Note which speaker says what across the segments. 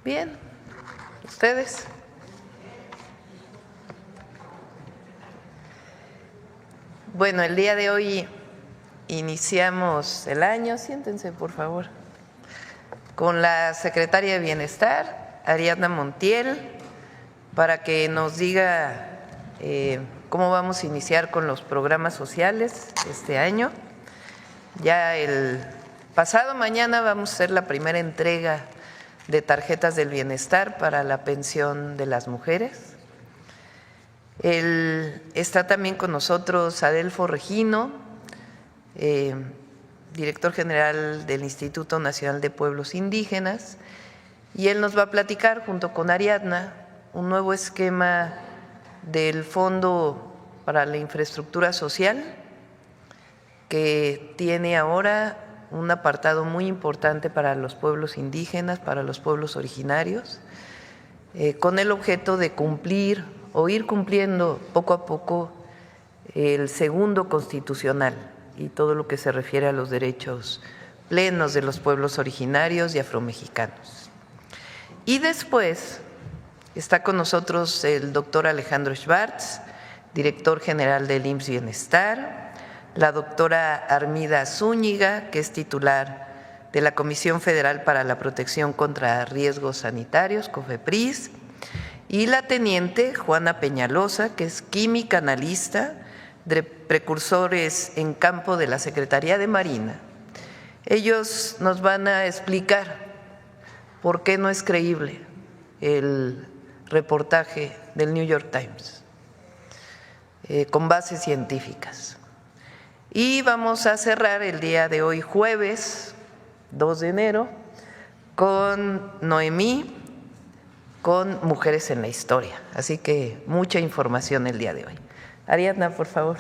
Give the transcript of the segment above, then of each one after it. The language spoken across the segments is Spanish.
Speaker 1: Bien, ¿ustedes? Bueno, el día de hoy iniciamos el año, siéntense por favor, con la secretaria de Bienestar, Ariadna Montiel, para que nos diga cómo vamos a iniciar con los programas sociales este año. Ya el pasado mañana vamos a hacer la primera entrega de tarjetas del bienestar para la pensión de las mujeres. Está también con nosotros Adelfo Regino, director general del Instituto Nacional de Pueblos Indígenas, y él nos va a platicar junto con Ariadna un nuevo esquema del Fondo para la Infraestructura Social, que tiene ahora un apartado muy importante para los pueblos indígenas, para los pueblos originarios, con el objeto de cumplir o ir cumpliendo poco a poco el segundo constitucional y todo lo que se refiere a los derechos plenos de los pueblos originarios y afromexicanos. Y después está con nosotros el doctor Alejandro Schwartz, director general del IMSS Bienestar, la doctora Armida Zúñiga, que es titular de la Comisión Federal para la Protección contra Riesgos Sanitarios, COFEPRIS, y la teniente Juana Peñalosa, que es química analista de precursores en campo de la Secretaría de Marina. Ellos nos van a explicar por qué no es creíble el reportaje del New York Times, con bases científicas. Y vamos a cerrar el día de hoy, jueves 2 de enero, con Noemí, con Mujeres en la Historia. Así que mucha información el día de hoy. Ariadna, por favor.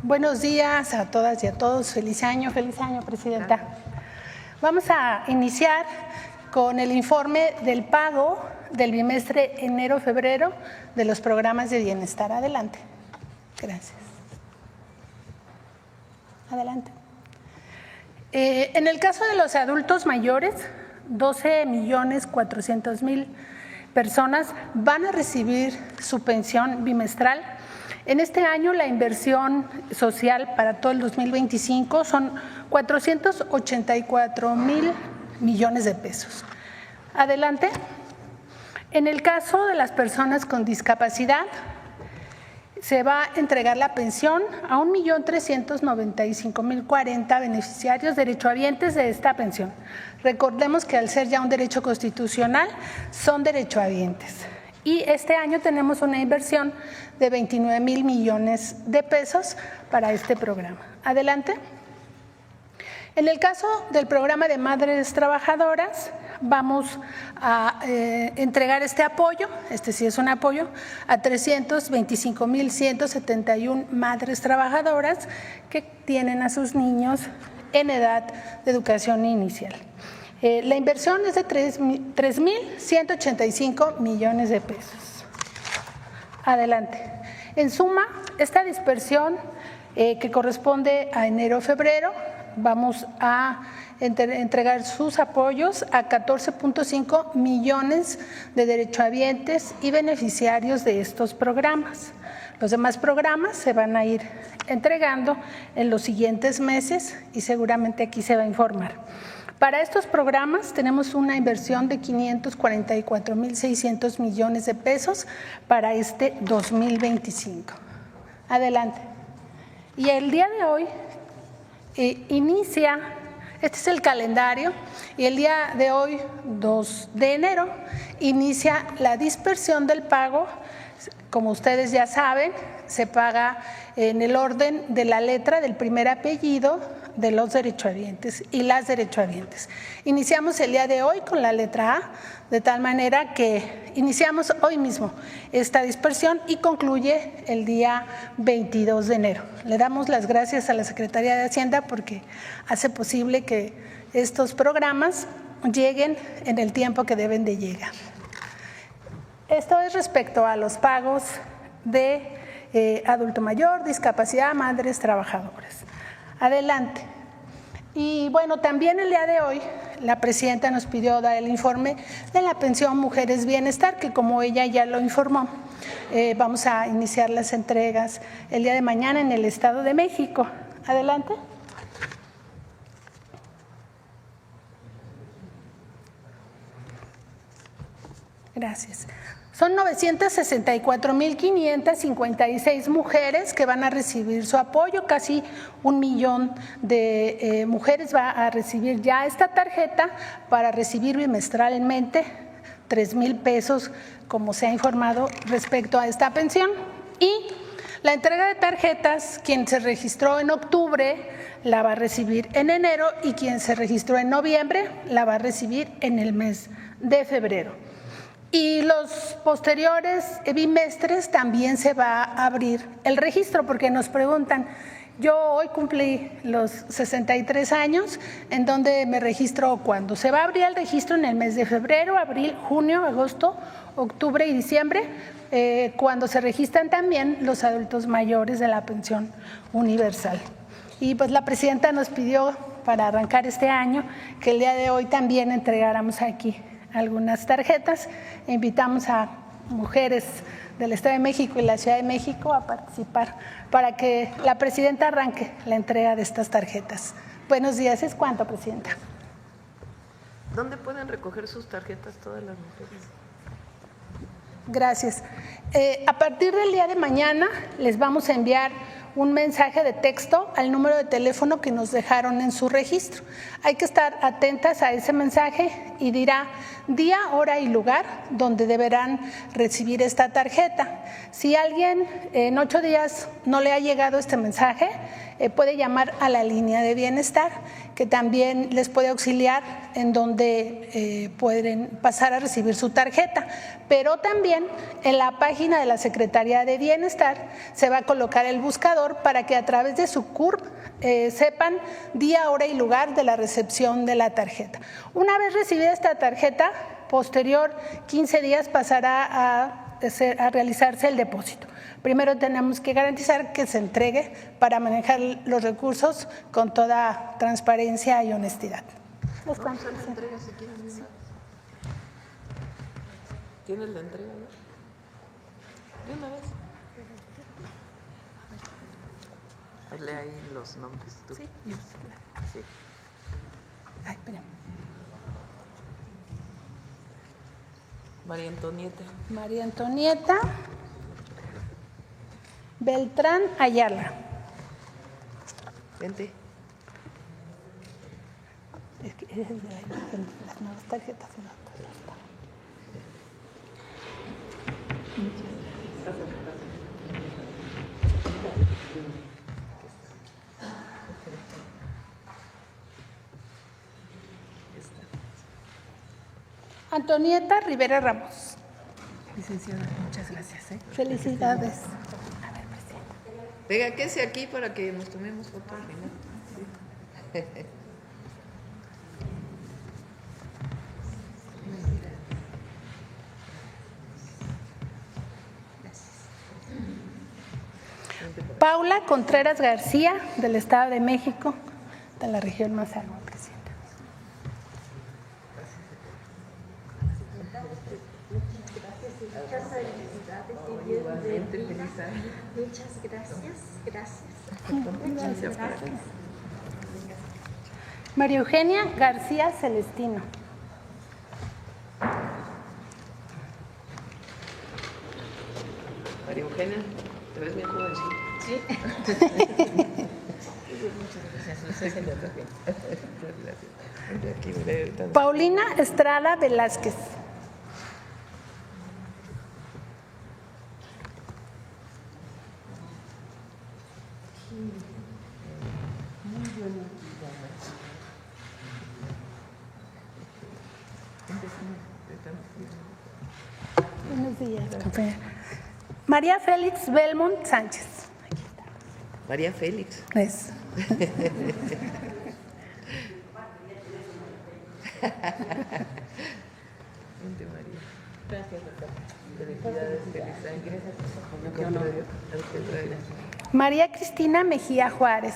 Speaker 2: Buenos días a todas y a todos. Feliz año, Presidenta. Vamos a iniciar con el informe del pago del bimestre enero-febrero de los programas de bienestar. Adelante. Gracias. Adelante. En el caso de los adultos mayores, 12.400.000 personas van a recibir su pensión bimestral. En este año la inversión social para todo el 2025 son 484.000 millones de pesos. Adelante. En el caso de las personas con discapacidad, se va a entregar la pensión a 1.395.040 beneficiarios derechohabientes de esta pensión. Recordemos que al ser ya un derecho constitucional, son derechohabientes. Y este año tenemos una inversión de 29.000 millones de pesos para este programa. Adelante. En el caso del programa de madres trabajadoras, vamos a entregar este apoyo, este sí es un apoyo, a 325.171 madres trabajadoras que tienen a sus niños en edad de educación inicial. La inversión es de 3.185 millones de pesos. Adelante. En suma, esta dispersión que corresponde a enero-febrero, vamos a entregar sus apoyos a 14.5 millones de derechohabientes y beneficiarios de estos programas. Los demás programas se van a ir entregando en los siguientes meses y seguramente aquí se va a informar. Para estos programas tenemos una inversión de 544.600 millones de pesos para este 2025. Adelante. Y el día de hoy inicia, este es el calendario, y el día de hoy, 2 de enero, inicia la dispersión del pago. Como ustedes ya saben, se paga en el orden de la letra del primer apellido de los derechohabientes y las derechohabientes. Iniciamos el día de hoy con la letra A, de tal manera que iniciamos hoy mismo esta dispersión y concluye el día 22 de enero. Le damos las gracias a la Secretaría de Hacienda porque hace posible que estos programas lleguen en el tiempo que deben de llegar. Esto es respecto a los pagos de adulto mayor, discapacidad, madres trabajadoras. Adelante. Y bueno, también el día de hoy la presidenta nos pidió dar el informe de la pensión Mujeres Bienestar, que como ella ya lo informó, vamos a iniciar las entregas el día de mañana en el Estado de México. Adelante. Gracias. Son 964,556 mujeres que van a recibir su apoyo, casi 1 millón de mujeres va a recibir ya esta tarjeta para recibir bimestralmente 3,000 pesos, como se ha informado respecto a esta pensión. Y la entrega de tarjetas, quien se registró en octubre la va a recibir en enero y quien se registró en noviembre la va a recibir en el mes de febrero. Y los posteriores bimestres también se va a abrir el registro, porque nos preguntan, yo hoy cumplí los 63 años, ¿en dónde me registro cuándo? Se va a abrir el registro en el mes de febrero, abril, junio, agosto, octubre y diciembre, cuando se registran también los adultos mayores de la pensión universal. Y pues la presidenta nos pidió para arrancar este año que el día de hoy también entregáramos aquí algunas tarjetas. Invitamos a mujeres del Estado de México y la Ciudad de México a participar para que la presidenta arranque la entrega de estas tarjetas. Buenos días. ¿Es cuánto, presidenta?
Speaker 1: ¿Dónde pueden recoger sus tarjetas todas las mujeres?
Speaker 2: Gracias. A partir del día de mañana les vamos a enviar un mensaje de texto al número de teléfono que nos dejaron en su registro. Hay que estar atentas a ese mensaje y dirá día, hora y lugar donde deberán recibir esta tarjeta. Si alguien en 8 días no le ha llegado este mensaje, puede llamar a la línea de bienestar, que también les puede auxiliar en donde pueden pasar a recibir su tarjeta. Pero también en la página de la Secretaría de Bienestar se va a colocar el buscador para que a través de su CURP sepan día, hora y lugar de la recepción de la tarjeta. Una vez recibida esta tarjeta, posterior 15 días pasará a realizarse el depósito. Primero tenemos que garantizar que se entregue para manejar los recursos con toda transparencia y honestidad.
Speaker 1: ¿Tienes la entrega ya? ¿De una vez? Hazle ahí los nombres. ¿Tú?
Speaker 2: Sí.
Speaker 1: Sí.
Speaker 2: Ay, espera.
Speaker 1: María Antonieta.
Speaker 2: María Antonieta Beltrán Ayala.
Speaker 1: Vente.
Speaker 2: Es que es el de las nuevas tarjetas. Antonieta Rivera Ramos.
Speaker 3: Licenciada, muchas gracias.
Speaker 2: Felicidades.
Speaker 1: Venga, quédese aquí para que nos tomemos fotos. Sí.
Speaker 2: Paula Contreras García, del Estado de México, de la región Mazagua, presidenta.
Speaker 4: Muchas gracias.
Speaker 2: María Eugenia García Celestino.
Speaker 1: María Eugenia, ¿te ves bien jovencita?
Speaker 4: Sí.
Speaker 2: Paulina Estrada Velázquez. Buenos días, compañera. María Félix Belmont Sánchez.
Speaker 1: María Félix.
Speaker 2: Es.
Speaker 1: Vente, María. Gracias, doctor. Felicidades, feliz año.
Speaker 2: María Cristina Mejía Juárez.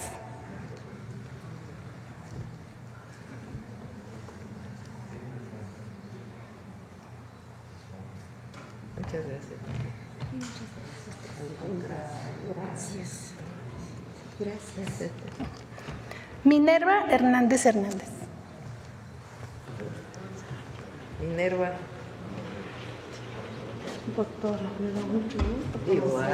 Speaker 4: Gracias.
Speaker 2: Minerva Hernández Hernández.
Speaker 1: Minerva.
Speaker 3: Doctora, me da mucho gusto.
Speaker 1: Igual.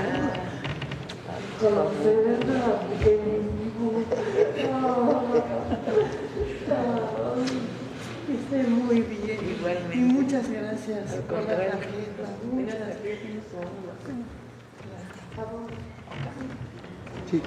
Speaker 3: Esté muy bien.
Speaker 1: Igualmente.
Speaker 3: Y muchas gracias
Speaker 1: Al
Speaker 3: por la
Speaker 1: contrario.
Speaker 3: tarjeta. Muchas gracias.
Speaker 5: Sí.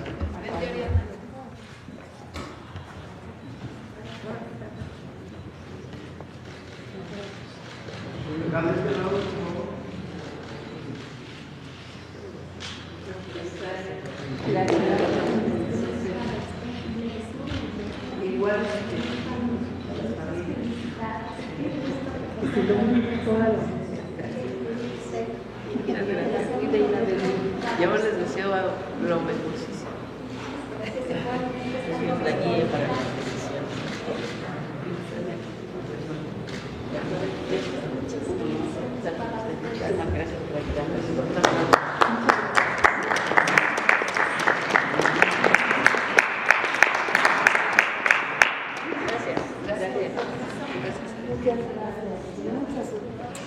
Speaker 1: Yo les deseo lo mejorcísimo. La guía para la decisión. Gracias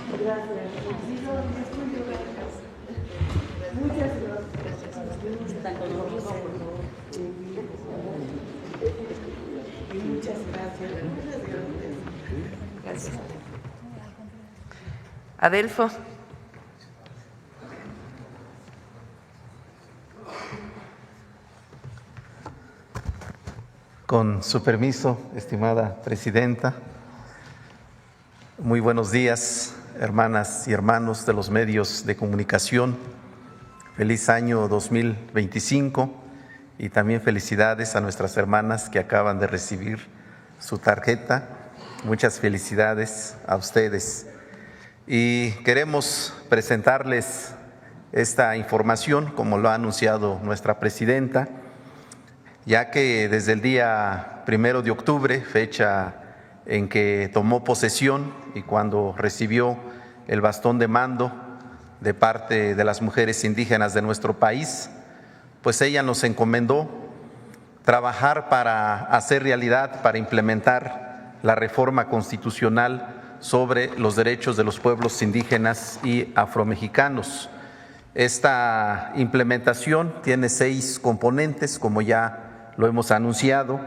Speaker 1: por ayudarnos. Gracias. Adelfo.
Speaker 5: Con su permiso, estimada presidenta, muy buenos días, hermanas y hermanos de los medios de comunicación. Feliz año 2025 y también felicidades a nuestras hermanas que acaban de recibir su tarjeta. Muchas felicidades a ustedes. Y queremos presentarles esta información, como lo ha anunciado nuestra presidenta, ya que desde el día 1 de octubre, fecha en que tomó posesión y cuando recibió el bastón de mando de parte de las mujeres indígenas de nuestro país, pues ella nos encomendó trabajar para hacer realidad, para implementar la reforma constitucional sobre los derechos de los pueblos indígenas y afromexicanos. Esta implementación tiene 6 componentes, como ya lo hemos anunciado.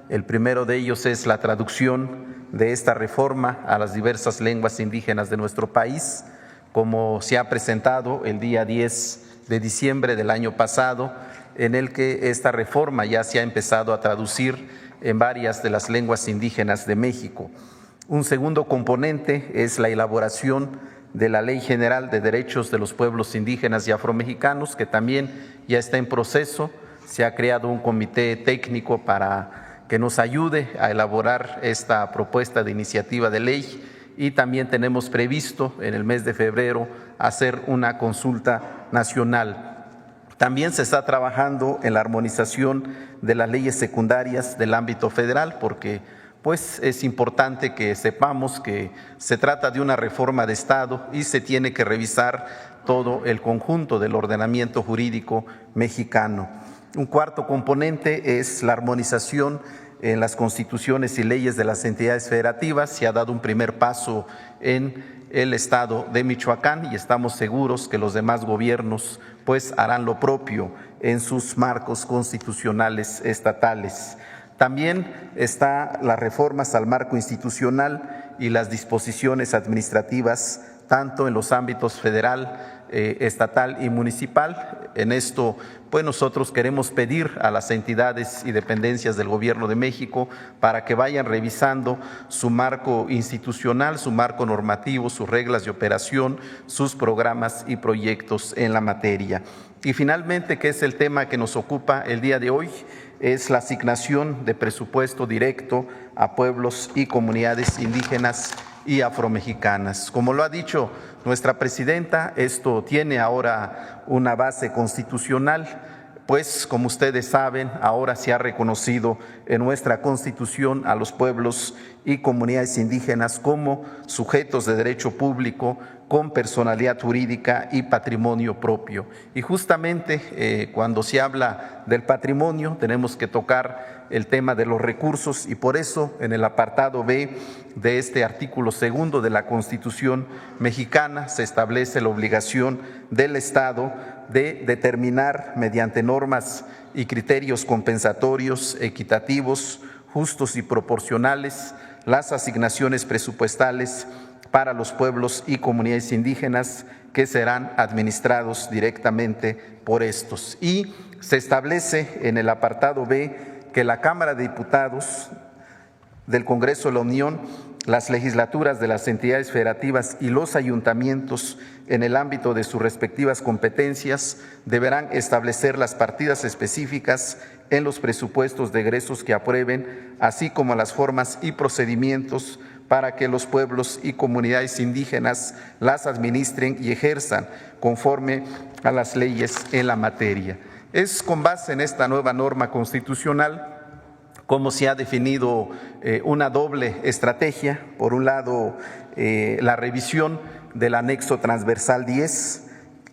Speaker 5: El primero de ellos es la traducción de esta reforma a las diversas lenguas indígenas de nuestro país, como se ha presentado el día 10 de diciembre del año pasado, en el que esta reforma ya se ha empezado a traducir en varias de las lenguas indígenas de México. Un segundo componente es la elaboración de la Ley General de Derechos de los Pueblos Indígenas y Afromexicanos, que también ya está en proceso. Se ha creado un comité técnico para que nos ayude a elaborar esta propuesta de iniciativa de ley, y también tenemos previsto en el mes de febrero hacer una consulta nacional. También se está trabajando en la armonización de las leyes secundarias del ámbito federal, porque pues es importante que sepamos que se trata de una reforma de Estado y se tiene que revisar todo el conjunto del ordenamiento jurídico mexicano. Un cuarto componente es la armonización en las constituciones y leyes de las entidades federativas. Se ha dado un primer paso en el estado de Michoacán y estamos seguros que los demás gobiernos pues harán lo propio en sus marcos constitucionales estatales. También está las reformas al marco institucional y las disposiciones administrativas tanto en los ámbitos federal, estatal y municipal. En esto, pues nosotros queremos pedir a las entidades y dependencias del Gobierno de México para que vayan revisando su marco institucional, su marco normativo, sus reglas de operación, sus programas y proyectos en la materia. Y finalmente, que es el tema que nos ocupa el día de hoy, es la asignación de presupuesto directo a pueblos y comunidades indígenas y afromexicanas. Como lo ha dicho nuestra presidenta, esto tiene ahora una base constitucional, pues como ustedes saben, ahora se ha reconocido en nuestra Constitución a los pueblos y comunidades indígenas como sujetos de derecho público con personalidad jurídica y patrimonio propio. Y justamente cuando se habla del patrimonio tenemos que tocar el tema de los recursos, y por eso en el apartado B de este artículo 2 de la Constitución mexicana se establece la obligación del Estado de determinar mediante normas y criterios compensatorios, equitativos, justos y proporcionales las asignaciones presupuestales para los pueblos y comunidades indígenas que serán administrados directamente por estos. Y se establece en el apartado B que la Cámara de Diputados del Congreso de la Unión, las legislaturas de las entidades federativas y los ayuntamientos en el ámbito de sus respectivas competencias deberán establecer las partidas específicas en los presupuestos de egresos que aprueben, así como las formas y procedimientos para que los pueblos y comunidades indígenas las administren y ejerzan conforme a las leyes en la materia. Es con base en esta nueva norma constitucional como se ha definido una doble estrategia. Por un lado, la revisión del anexo transversal 10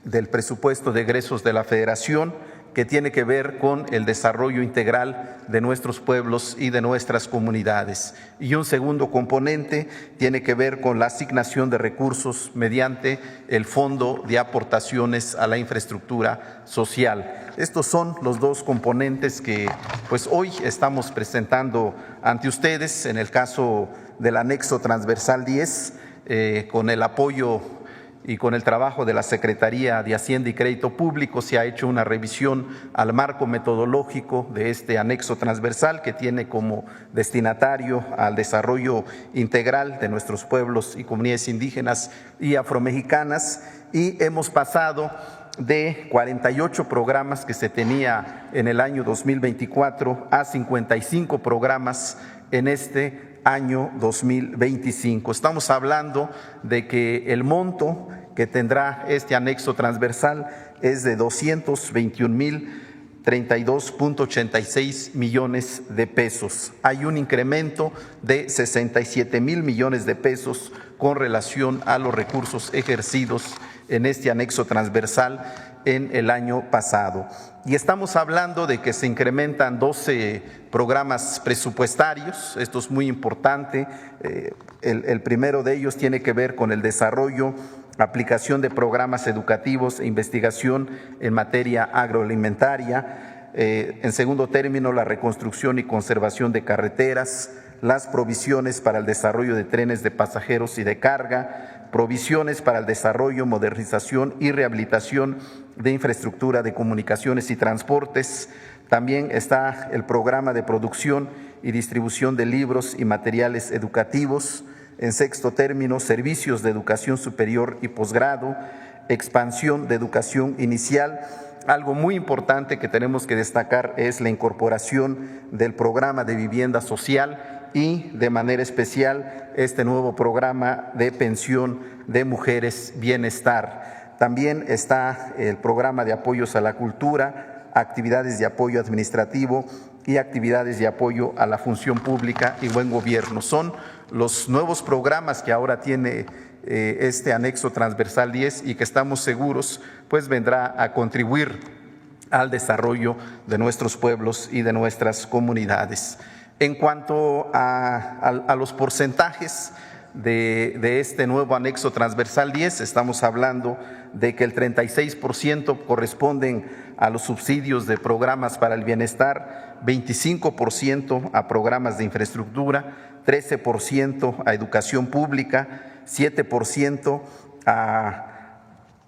Speaker 5: del presupuesto de egresos de la Federación, que tiene que ver con el desarrollo integral de nuestros pueblos y de nuestras comunidades. Y un segundo componente tiene que ver con la asignación de recursos mediante el Fondo de Aportaciones a la Infraestructura Social. Estos son los dos componentes que pues hoy estamos presentando ante ustedes. En el caso del anexo transversal 10, con el apoyo y con el trabajo de la Secretaría de Hacienda y Crédito Público se ha hecho una revisión al marco metodológico de este anexo transversal, que tiene como destinatario al desarrollo integral de nuestros pueblos y comunidades indígenas y afromexicanas, y hemos pasado de 48 programas que se tenía en el año 2024 a 55 programas en este año 2025. Estamos hablando de que el monto que tendrá este anexo transversal es de 221,032.86 millones de pesos. Hay un incremento de 67,000 millones de pesos con relación a los recursos ejercidos en este anexo transversal en el año pasado. Y estamos hablando de que se incrementan 12 programas presupuestarios. Esto es muy importante. El primero de ellos tiene que ver con el desarrollo, aplicación de programas educativos e investigación en materia agroalimentaria. En segundo término, la reconstrucción y conservación de carreteras, las provisiones para el desarrollo de trenes de pasajeros y de carga, provisiones para el desarrollo, modernización y rehabilitación de infraestructura de comunicaciones y transportes. También está el programa de producción y distribución de libros y materiales educativos. En sexto término, servicios de educación superior y posgrado, expansión de educación inicial. Algo muy importante que tenemos que destacar es la incorporación del programa de vivienda social y de manera especial este nuevo programa de pensión de mujeres bienestar. También está el programa de apoyos a la cultura, actividades de apoyo administrativo y actividades de apoyo a la función pública y buen gobierno. Son los nuevos programas que ahora tiene este anexo transversal 10 y que estamos seguros pues vendrá a contribuir al desarrollo de nuestros pueblos y de nuestras comunidades. En cuanto a los porcentajes de este nuevo anexo transversal 10, estamos hablando de que el 36% corresponden a los subsidios de programas para el bienestar, 25% a programas de infraestructura, 13% a educación pública, 7% a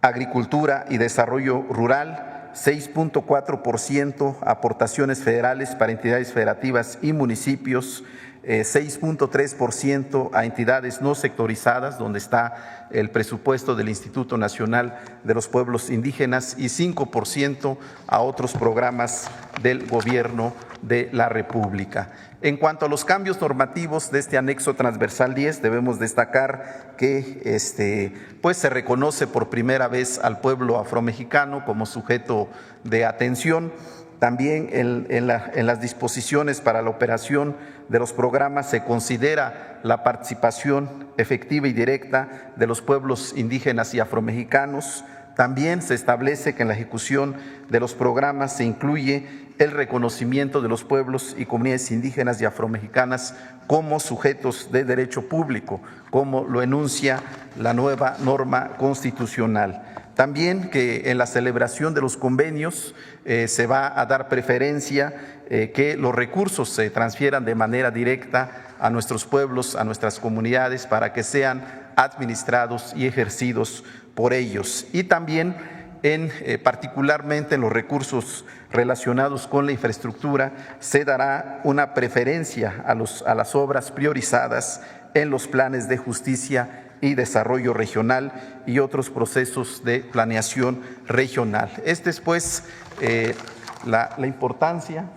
Speaker 5: agricultura y desarrollo rural, 6.4% aportaciones federales para entidades federativas y municipios, 6.3% a entidades no sectorizadas, donde está el presupuesto del Instituto Nacional de los Pueblos Indígenas, y 5% a otros programas del Gobierno de la República. En cuanto a los cambios normativos de este anexo transversal 10, debemos destacar que pues se reconoce por primera vez al pueblo afromexicano como sujeto de atención. También en las disposiciones para la operación de los programas se considera la participación efectiva y directa de los pueblos indígenas y afromexicanos. También se establece que en la ejecución de los programas se incluye el reconocimiento de los pueblos y comunidades indígenas y afromexicanas como sujetos de derecho público, como lo enuncia la nueva norma constitucional. También que en la celebración de los convenios se va a dar preferencia que los recursos se transfieran de manera directa a nuestros pueblos, a nuestras comunidades, para que sean administrados y ejercidos por ellos. Y también particularmente en los recursos relacionados con la infraestructura se dará una preferencia a las obras priorizadas en los planes de justicia y desarrollo regional y otros procesos de planeación regional. Esta es pues la importancia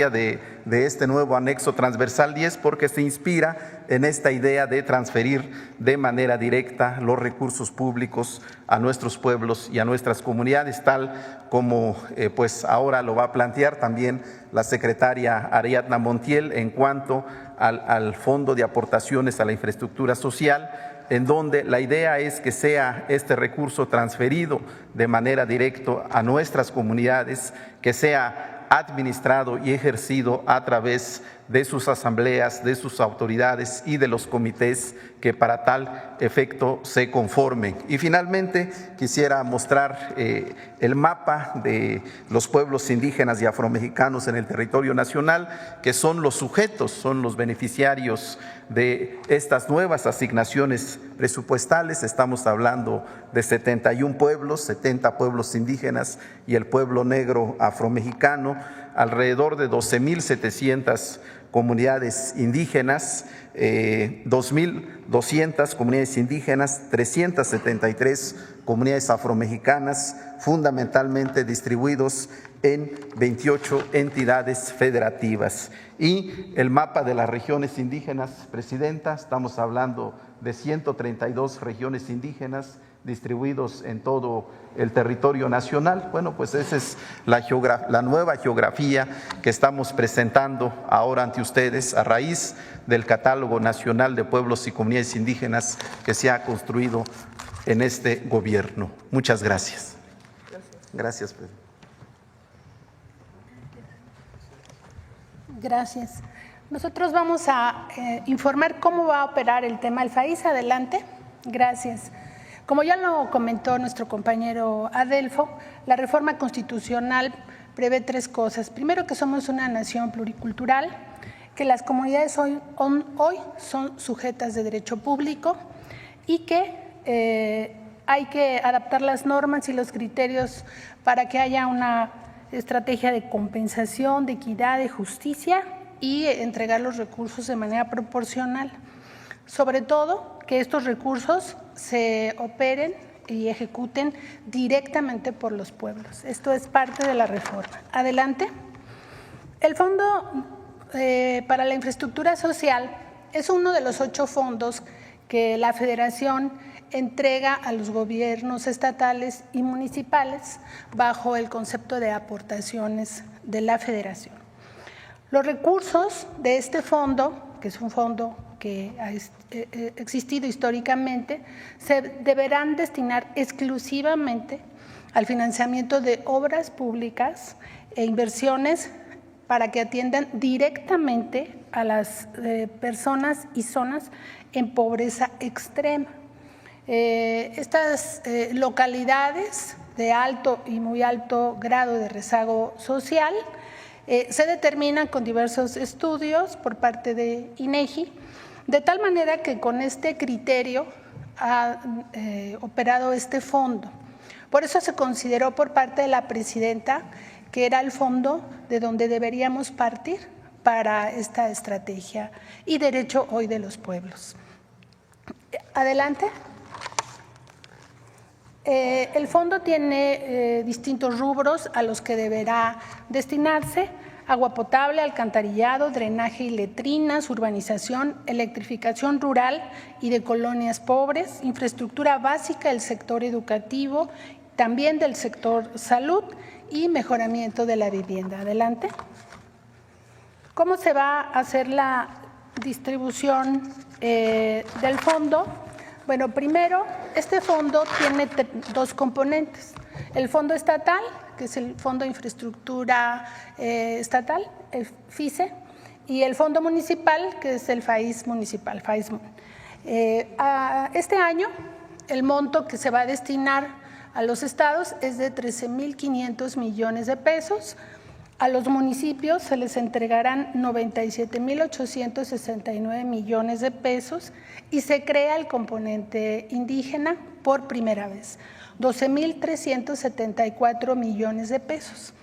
Speaker 5: de este nuevo anexo transversal 10, porque se inspira en esta idea de transferir de manera directa los recursos públicos a nuestros pueblos y a nuestras comunidades, tal como pues ahora lo va a plantear también la secretaria Ariadna Montiel en cuanto al Fondo de Aportaciones a la Infraestructura Social, en donde la idea es que sea este recurso transferido de manera directa a nuestras comunidades, que sea administrado y ejercido a través de sus asambleas, de sus autoridades y de los comités que para tal efecto se conformen. Y finalmente quisiera mostrar el mapa de los pueblos indígenas y afromexicanos en el territorio nacional, que son los sujetos, son los beneficiarios de estas nuevas asignaciones presupuestales. Estamos hablando de 71 pueblos, 70 pueblos indígenas y el pueblo negro afromexicano, alrededor de 12.700 comunidades indígenas, 2.200 comunidades indígenas, 373 comunidades afromexicanas, fundamentalmente distribuidos en 28 entidades federativas. Y el mapa de las regiones indígenas, Presidenta, estamos hablando de 132 regiones indígenas distribuidos en todo el territorio nacional. Bueno, pues esa es la nueva geografía que estamos presentando ahora ante ustedes a raíz del Catálogo Nacional de Pueblos y Comunidades Indígenas que se ha construido en este gobierno. Muchas gracias. Gracias, Pedro.
Speaker 2: Gracias. Nosotros vamos a informar cómo va a operar el tema del FAIS. Adelante. Gracias. Como ya lo comentó nuestro compañero Adelfo, la reforma constitucional prevé tres cosas. Primero, que somos una nación pluricultural, que las comunidades hoy son sujetas de derecho público y que hay que adaptar las normas y los criterios para que haya una estrategia de compensación, de equidad, de justicia y entregar los recursos de manera proporcional. Sobre todo, que estos recursos se operen y ejecuten directamente por los pueblos. Esto es parte de la reforma. Adelante. El Fondo para la Infraestructura Social es uno de los 8 fondos que la Federación entrega a los gobiernos estatales y municipales bajo el concepto de aportaciones de la Federación. Los recursos de este fondo, que es un fondo que ha existido históricamente, se deberán destinar exclusivamente al financiamiento de obras públicas e inversiones para que atiendan directamente a las personas y zonas en pobreza extrema. Estas localidades de alto y muy alto grado de rezago social se determinan con diversos estudios por parte de INEGI, de tal manera que con este criterio ha operado este fondo. Por eso se consideró por parte de la presidenta que era el fondo de donde deberíamos partir para esta estrategia y derecho hoy de los pueblos. Adelante. El fondo tiene distintos rubros a los que deberá destinarse: agua potable, alcantarillado, drenaje y letrinas, urbanización, electrificación rural y de colonias pobres, infraestructura básica del sector educativo, también del sector salud y mejoramiento de la vivienda. Adelante. ¿Cómo se va a hacer la distribución del fondo? Bueno, primero, este fondo tiene dos componentes. El fondo estatal, que es el Fondo de Infraestructura Estatal, el FICE, y el fondo municipal, que es el FAIS municipal, FAISMUN. Este año, el monto que se va a destinar a los estados es de 13.500 millones de pesos. A los municipios se les entregarán 97.869 millones de pesos y se crea el componente indígena por primera vez, 12.374 millones de pesos.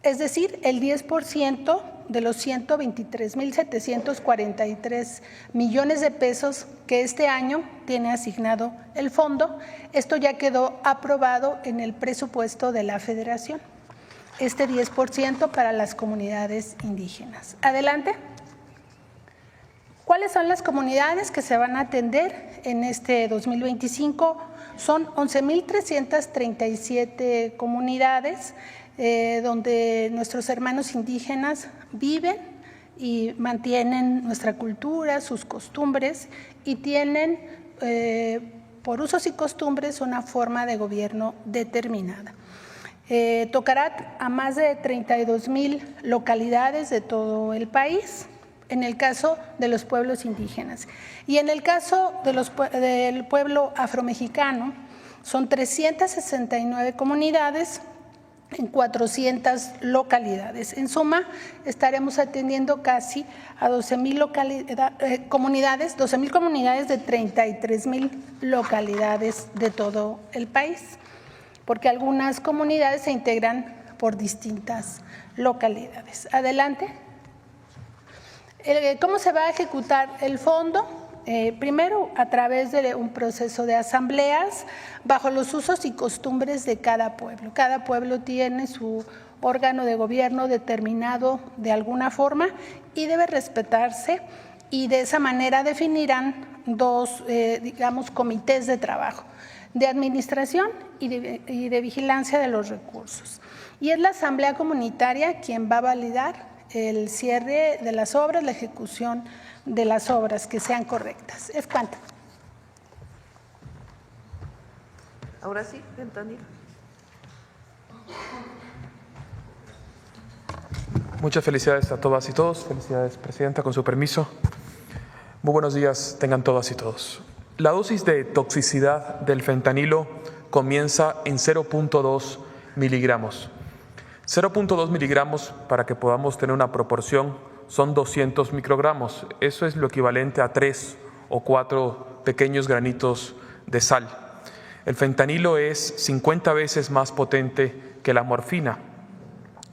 Speaker 2: Es decir, el 10% de los 123.743 millones de pesos que este año tiene asignado el fondo. Esto ya quedó aprobado en el presupuesto de la Federación. Este 10% para las comunidades indígenas. Adelante. ¿Cuáles son las comunidades que se van a atender en este 2025? Son 11.337 comunidades donde nuestros hermanos indígenas viven y mantienen nuestra cultura, sus costumbres y tienen por usos y costumbres una forma de gobierno determinada. Tocará a más de 32,000 localidades de todo el país, en el caso de los pueblos indígenas. Y en el caso del pueblo afromexicano, son 369 comunidades en 400 localidades. En suma, estaremos atendiendo casi a 12,000 comunidades de 33,000 localidades de todo el país, porque algunas comunidades se integran por distintas localidades. Adelante. ¿Cómo se va a ejecutar el fondo? Primero, a través de un proceso de asambleas bajo los usos y costumbres de cada pueblo. Cada pueblo tiene su órgano de gobierno determinado de alguna forma y debe respetarse, y de esa manera definirán dos, comités de trabajo, de administración y de vigilancia de los recursos. Y es la asamblea comunitaria quien va a validar el cierre de las obras, la ejecución de las obras que sean correctas. Es cuanto.
Speaker 1: Ahora sí, entendí.
Speaker 6: Muchas felicidades a todas y todos. Felicidades, Presidenta, con su permiso. Muy buenos días tengan todas y todos. La dosis de toxicidad del fentanilo comienza en 0.2 miligramos. 0.2 miligramos, para que podamos tener una proporción, son 200 microgramos. Eso es lo equivalente a 3 o 4 pequeños granitos de sal. El fentanilo es 50 veces más potente que la morfina.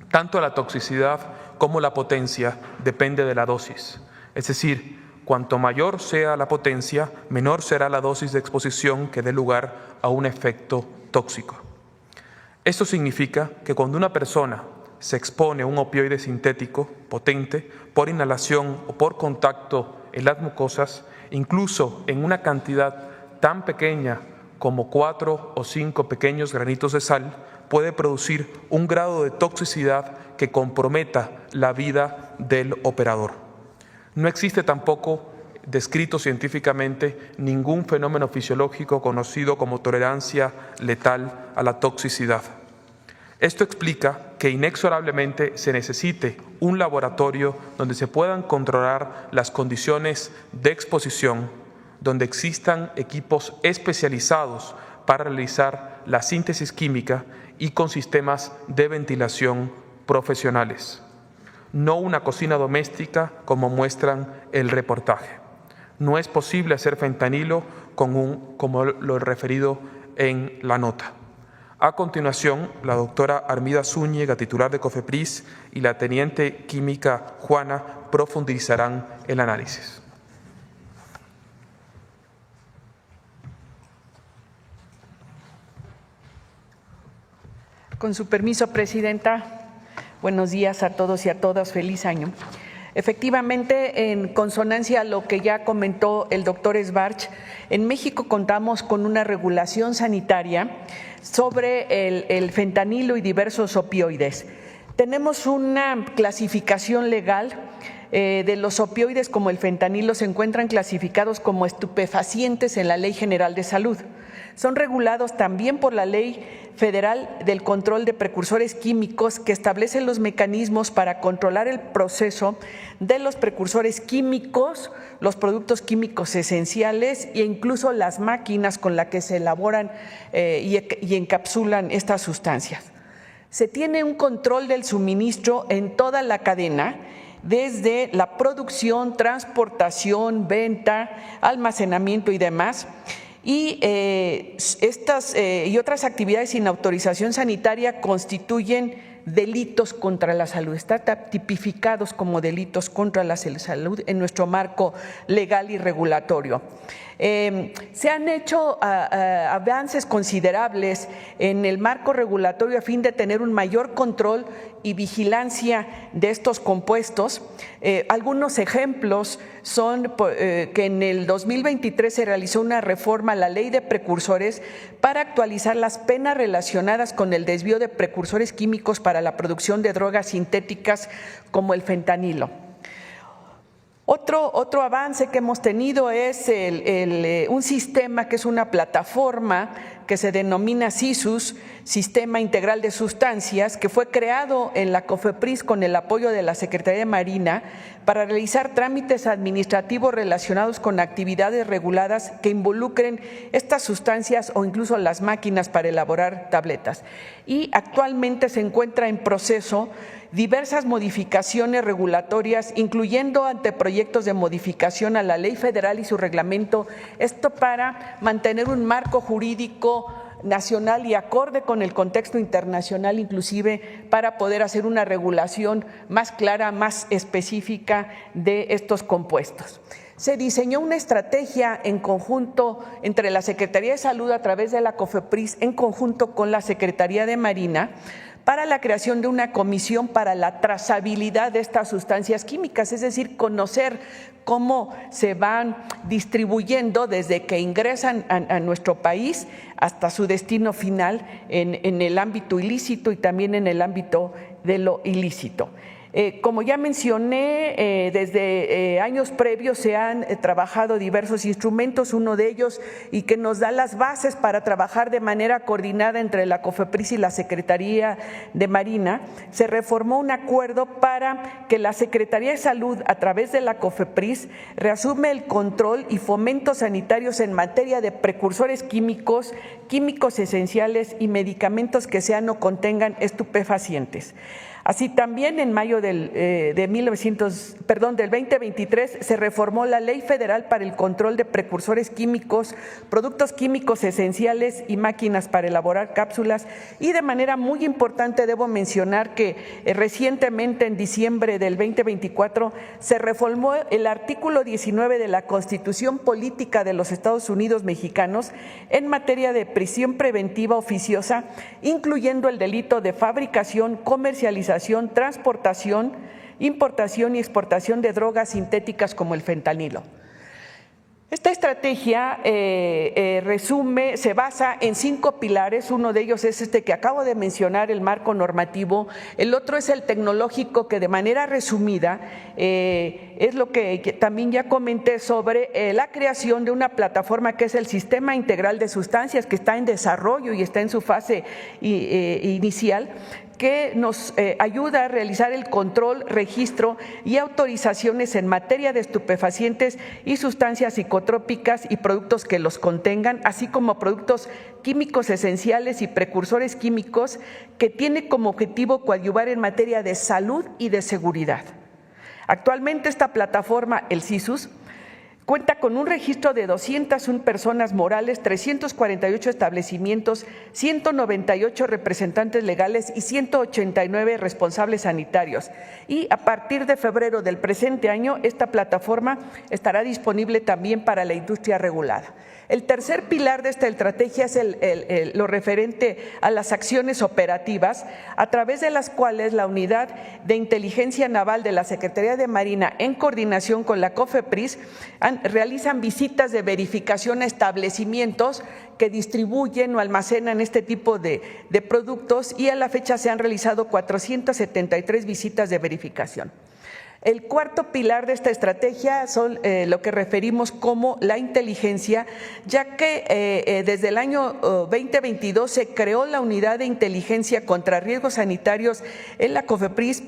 Speaker 6: Tanto la toxicidad como la potencia depende de la dosis. Es decir, cuanto mayor sea la potencia, menor será la dosis de exposición que dé lugar a un efecto tóxico. Esto significa que cuando una persona se expone a un opioide sintético potente por inhalación o por contacto en las mucosas, incluso en una cantidad tan pequeña como 4 o 5 pequeños granitos de sal, puede producir un grado de toxicidad que comprometa la vida del operador. No existe tampoco descrito científicamente ningún fenómeno fisiológico conocido como tolerancia letal a la toxicidad. Esto explica que inexorablemente se necesite un laboratorio donde se puedan controlar las condiciones de exposición, donde existan equipos especializados para realizar la síntesis química y con sistemas de ventilación profesionales. No una cocina doméstica como muestran el reportaje. No es posible hacer fentanilo como lo referido en la nota. A continuación, la doctora Armida Zúñiga, titular de COFEPRIS, y la teniente química Juana profundizarán el análisis.
Speaker 7: Con su permiso, Presidenta, buenos días a todos y a todas, feliz año. Efectivamente, en consonancia a lo que ya comentó el doctor Esbarch, en México contamos con una regulación sanitaria sobre el fentanilo y diversos opioides. Tenemos una clasificación legal de los opioides como el fentanilo, se encuentran clasificados como estupefacientes en la Ley General de Salud. Son regulados también por la Ley Federal del Control de Precursores Químicos, que establece los mecanismos para controlar el proceso de los precursores químicos, los productos químicos esenciales e incluso las máquinas con las que se elaboran y encapsulan estas sustancias. Se tiene un control del suministro en toda la cadena, desde la producción, transportación, venta, almacenamiento y demás. Y estas y otras actividades sin autorización sanitaria constituyen delitos contra la salud, están tipificados como delitos contra la salud en nuestro marco legal y regulatorio. Se han hecho avances considerables en el marco regulatorio a fin de tener un mayor control y vigilancia de estos compuestos. Algunos ejemplos son que en el 2023 se realizó una reforma a la Ley de Precursores para actualizar las penas relacionadas con el desvío de precursores químicos para la producción de drogas sintéticas como el fentanilo. Otro avance que hemos tenido es un sistema que es una plataforma que se denomina SISUS, Sistema Integral de Sustancias, que fue creado en la COFEPRIS con el apoyo de la Secretaría de Marina para realizar trámites administrativos relacionados con actividades reguladas que involucren estas sustancias o incluso las máquinas para elaborar tabletas. Y actualmente se encuentra en proceso diversas modificaciones regulatorias, incluyendo anteproyectos de modificación a la Ley Federal y su reglamento, esto para mantener un marco jurídico nacional y acorde con el contexto internacional, inclusive para poder hacer una regulación más clara, más específica de estos compuestos. Se diseñó una estrategia en conjunto entre la Secretaría de Salud a través de la COFEPRIS en conjunto con la Secretaría de Marina para la creación de una comisión para la trazabilidad de estas sustancias químicas, es decir, conocer cómo se van distribuyendo desde que ingresan a nuestro país hasta su destino final en el ámbito ilícito y también en el ámbito de lo ilícito. Como ya mencioné, desde años previos se han trabajado diversos instrumentos, uno de ellos y que nos da las bases para trabajar de manera coordinada entre la COFEPRIS y la Secretaría de Marina. Se reformó un acuerdo para que la Secretaría de Salud, a través de la COFEPRIS, reasume el control y fomento sanitarios en materia de precursores químicos, químicos esenciales y medicamentos que sean o contengan estupefacientes. Así también en mayo del 2023 se reformó la Ley Federal para el Control de Precursores Químicos, Productos Químicos Esenciales y Máquinas para elaborar cápsulas, y de manera muy importante debo mencionar que recientemente en diciembre del 2024 se reformó el artículo 19 de la Constitución Política de los Estados Unidos Mexicanos en materia de prisión preventiva oficiosa, incluyendo el delito de fabricación, comercialización, transportación, importación y exportación de drogas sintéticas como el fentanilo. Esta estrategia se basa en 5 pilares. Uno de ellos es este que acabo de mencionar, el marco normativo. El otro es el tecnológico, que de manera resumida es lo que también ya comenté sobre la creación de una plataforma que es el Sistema Integral de Sustancias, que está en desarrollo y está en su fase inicial, que nos ayuda a realizar el control, registro y autorizaciones en materia de estupefacientes y sustancias psicotrópicas y productos que los contengan, así como productos químicos esenciales y precursores químicos, que tiene como objetivo coadyuvar en materia de salud y de seguridad. Actualmente esta plataforma, el SISUS, cuenta con un registro de 201 personas morales, 348 establecimientos, 198 representantes legales y 189 responsables sanitarios. Y a partir de febrero del presente año, esta plataforma estará disponible también para la industria regulada. El tercer pilar de esta estrategia es lo referente a las acciones operativas, a través de las cuales la Unidad de Inteligencia Naval de la Secretaría de Marina, en coordinación con la COFEPRIS, han realizan visitas de verificación a establecimientos que distribuyen o almacenan este tipo de productos, y a la fecha se han realizado 473 visitas de verificación. El cuarto pilar de esta estrategia son lo que referimos como la inteligencia, ya que desde el año 2022 se creó la Unidad de Inteligencia contra Riesgos Sanitarios en la COFEPRIS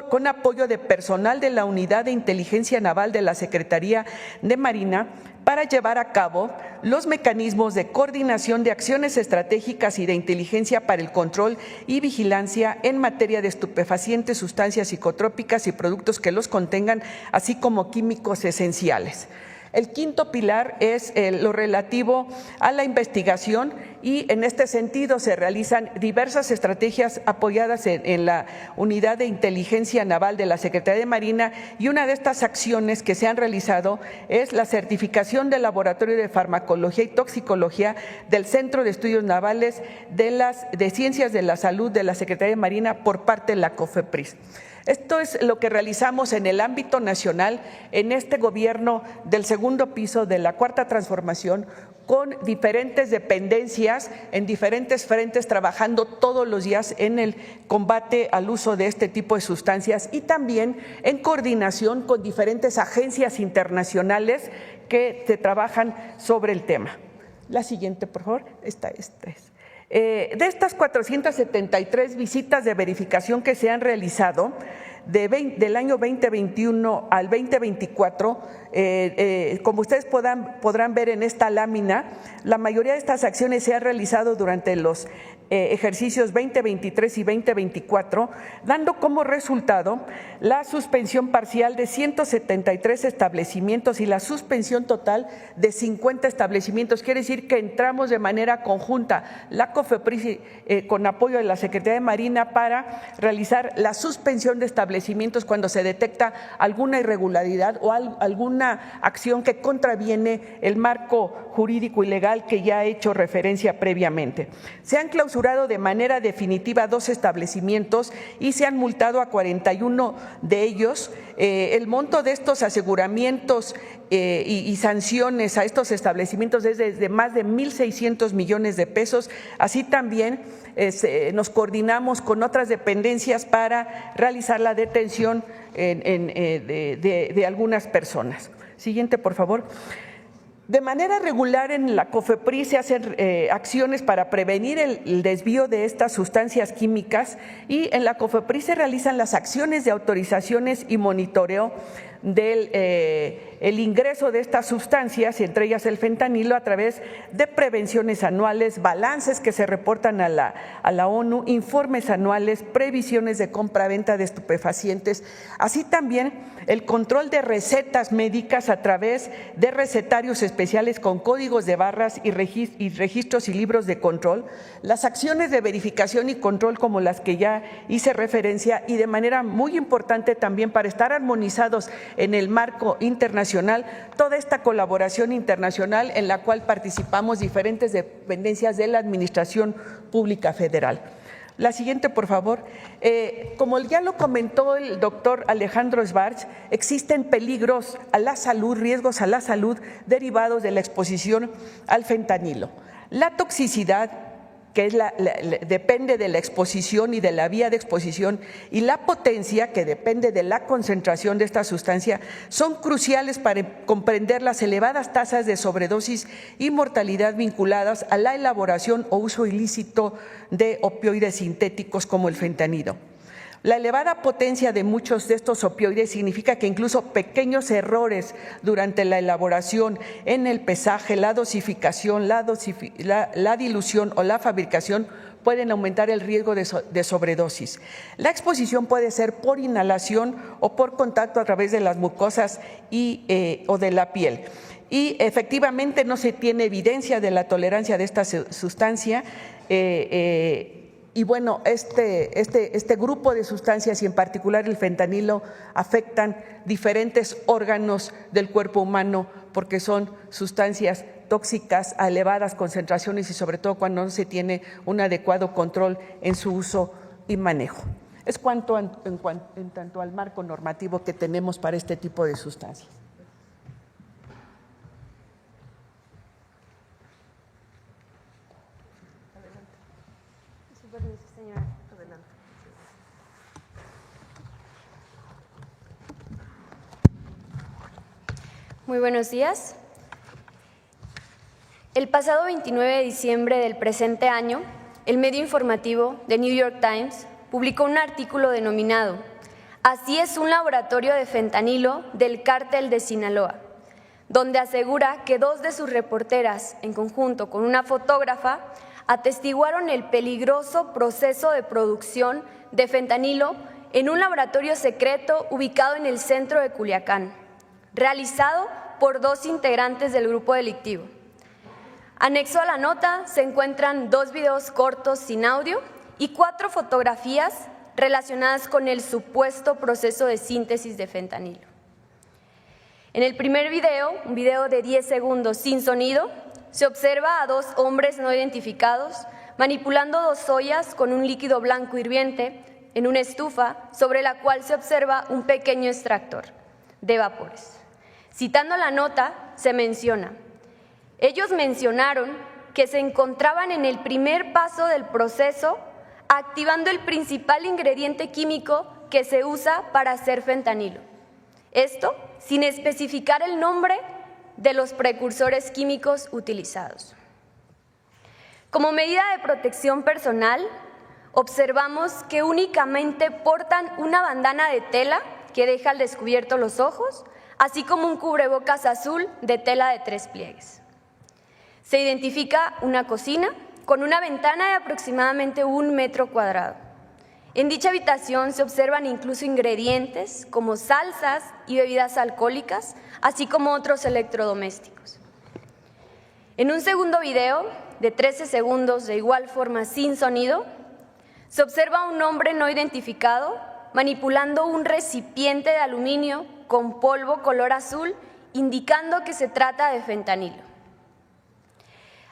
Speaker 7: con apoyo de personal de la Unidad de Inteligencia Naval de la Secretaría de Marina, para llevar a cabo los mecanismos de coordinación de acciones estratégicas y de inteligencia para el control y vigilancia en materia de estupefacientes, sustancias psicotrópicas y productos que los contengan, así como químicos esenciales. El quinto pilar es lo relativo a la investigación, y en este sentido se realizan diversas estrategias apoyadas en la Unidad de Inteligencia Naval de la Secretaría de Marina, y una de estas acciones que se han realizado es la certificación del Laboratorio de Farmacología y Toxicología del Centro de Estudios Navales de Ciencias de la Salud de la Secretaría de Marina por parte de la COFEPRIS. Esto es lo que realizamos en el ámbito nacional en este gobierno del segundo piso de la Cuarta Transformación, con diferentes dependencias en diferentes frentes, trabajando todos los días en el combate al uso de este tipo de sustancias, y también en coordinación con diferentes agencias internacionales que se trabajan sobre el tema. La siguiente, por favor. Esta es. De estas 473 visitas de verificación que se han realizado del año 2021 al 2024, como ustedes podrán ver en esta lámina, la mayoría de estas acciones se han realizado durante los ejercicios 2023 y 2024, dando como resultado la suspensión parcial de 173 establecimientos y la suspensión total de 50 establecimientos. Quiere decir que entramos de manera conjunta, la COFEPRIS con apoyo de la Secretaría de Marina, para realizar la suspensión de establecimientos cuando se detecta alguna irregularidad o alguna acción que contraviene el marco jurídico y legal que ya he hecho referencia previamente. Se han clausurado de manera definitiva 2 establecimientos y se han multado a 41 de ellos. El monto de estos aseguramientos y sanciones a estos establecimientos es de más de 1.600 millones de pesos. Así también nos coordinamos con otras dependencias para realizar la detención de algunas personas. Siguiente, por favor. De manera regular en la COFEPRIS se hacen acciones para prevenir el desvío de estas sustancias químicas, y en la COFEPRIS se realizan las acciones de autorizaciones y monitoreo del el ingreso de estas sustancias, y entre ellas el fentanilo, a través de prevenciones anuales, balances que se reportan a la ONU, informes anuales, previsiones de compra-venta de estupefacientes, así también el control de recetas médicas a través de recetarios especiales con códigos de barras y registros y libros de control, las acciones de verificación y control como las que ya hice referencia, y de manera muy importante también para estar armonizados en el marco internacional, toda esta colaboración internacional en la cual participamos diferentes dependencias de la Administración Pública Federal. La siguiente, por favor. Como ya lo comentó el doctor Alejandro Schwartz, existen peligros a la salud, riesgos a la salud derivados de la exposición al fentanilo. La toxicidad, que depende de la exposición y de la vía de exposición, y la potencia, que depende de la concentración de esta sustancia, son cruciales para comprender las elevadas tasas de sobredosis y mortalidad vinculadas a la elaboración o uso ilícito de opioides sintéticos como el fentanilo. La elevada potencia de muchos de estos opioides significa que incluso pequeños errores durante la elaboración, en el pesaje, la dosificación, la dilución o la fabricación pueden aumentar el riesgo de sobredosis. La exposición puede ser por inhalación o por contacto a través de las mucosas o de la piel. Y efectivamente no se tiene evidencia de la tolerancia de esta sustancia. Y bueno, este grupo de sustancias, y en particular el fentanilo, afectan diferentes órganos del cuerpo humano porque son sustancias tóxicas a elevadas concentraciones, y sobre todo cuando no se tiene un adecuado control en su uso y manejo. Es cuanto en tanto al marco normativo que tenemos para este tipo de sustancias.
Speaker 8: Muy buenos días. El pasado 29 de diciembre del presente año, el medio informativo The New York Times publicó un artículo denominado "Así es un laboratorio de fentanilo del cártel de Sinaloa", donde asegura que 2 de sus reporteras, en conjunto con una fotógrafa, atestiguaron el peligroso proceso de producción de fentanilo en un laboratorio secreto ubicado en el centro de Culiacán, realizado por 2 integrantes del grupo delictivo. Anexo a la nota se encuentran 2 videos cortos sin audio y 4 fotografías relacionadas con el supuesto proceso de síntesis de fentanilo. En el primer video, un video de 10 segundos sin sonido, se observa a 2 hombres no identificados manipulando 2 ollas con un líquido blanco hirviente en una estufa sobre la cual se observa un pequeño extractor de vapores. Citando la nota, se menciona: ellos mencionaron que se encontraban en el primer paso del proceso, activando el principal ingrediente químico que se usa para hacer fentanilo. Esto sin especificar el nombre de los precursores químicos utilizados. Como medida de protección personal, observamos que únicamente portan una bandana de tela que deja al descubierto los ojos, así como un cubrebocas azul de tela de 3 pliegues. Se identifica una cocina con una ventana de aproximadamente 1 metro cuadrado. En dicha habitación se observan incluso ingredientes como salsas y bebidas alcohólicas, así como otros electrodomésticos. En un segundo video, de 13 segundos de igual forma sin sonido, se observa a un hombre no identificado manipulando un recipiente de aluminio con polvo color azul, indicando que se trata de fentanilo.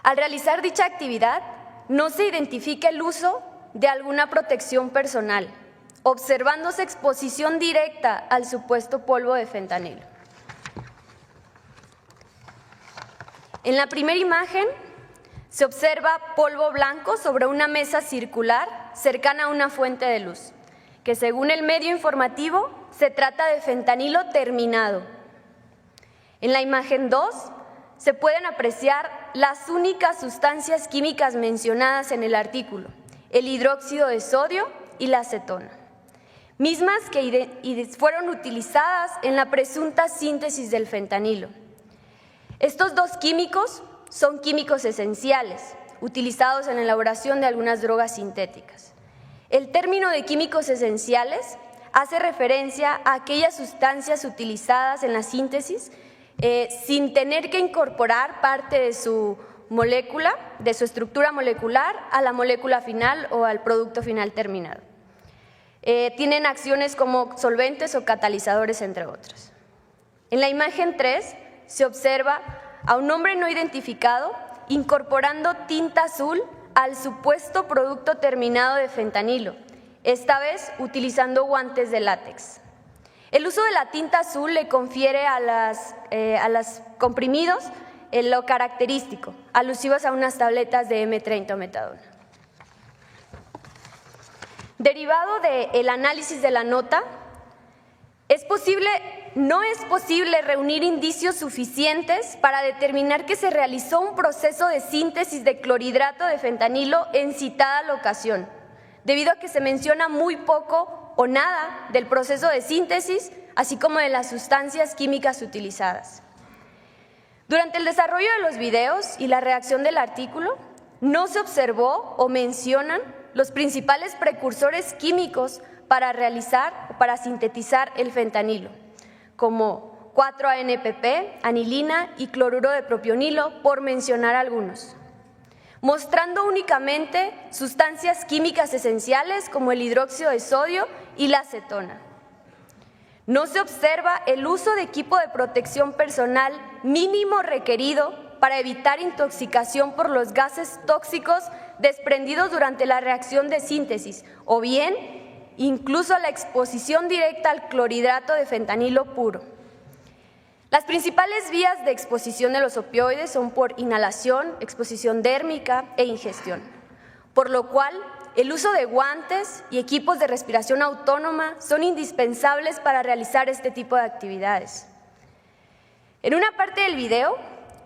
Speaker 8: Al realizar dicha actividad, no se identifica el uso de alguna protección personal, observándose exposición directa al supuesto polvo de fentanilo. En la primera imagen se observa polvo blanco sobre una mesa circular cercana a una fuente de luz, que según el medio informativo se trata de fentanilo terminado. En la imagen 2 se pueden apreciar las únicas sustancias químicas mencionadas en el artículo: el hidróxido de sodio y la acetona, mismas que fueron utilizadas en la presunta síntesis del fentanilo. Estos 2 químicos son químicos esenciales, utilizados en la elaboración de algunas drogas sintéticas. El término de químicos esenciales hace referencia a aquellas sustancias utilizadas en la síntesis sin tener que incorporar parte de su molécula, de su estructura molecular, a la molécula final o al producto final terminado. Tienen acciones como solventes o catalizadores, entre otros. En la imagen 3 se observa a un hombre no identificado incorporando tinta azul al supuesto producto terminado de fentanilo, esta vez utilizando guantes de látex. El uso de la tinta azul le confiere a los comprimidos lo característico, alusivos a unas tabletas de M30 o metadona. Derivado del análisis de la nota, no es posible reunir indicios suficientes para determinar que se realizó un proceso de síntesis de clorhidrato de fentanilo en citada locación, debido a que se menciona muy poco o nada del proceso de síntesis, así como de las sustancias químicas utilizadas. Durante el desarrollo de los videos y la redacción del artículo, no se observó o mencionan los principales precursores químicos para realizar o para sintetizar el fentanilo, como 4-ANPP, anilina y cloruro de propionilo, por mencionar algunos, mostrando únicamente sustancias químicas esenciales como el hidróxido de sodio y la acetona. No se observa el uso de equipo de protección personal mínimo requerido para evitar intoxicación por los gases tóxicos desprendidos durante la reacción de síntesis, o bien incluso la exposición directa al clorhidrato de fentanilo puro. Las principales vías de exposición de los opioides son por inhalación, exposición dérmica e ingestión, por lo cual el uso de guantes y equipos de respiración autónoma son indispensables para realizar este tipo de actividades. En una parte del video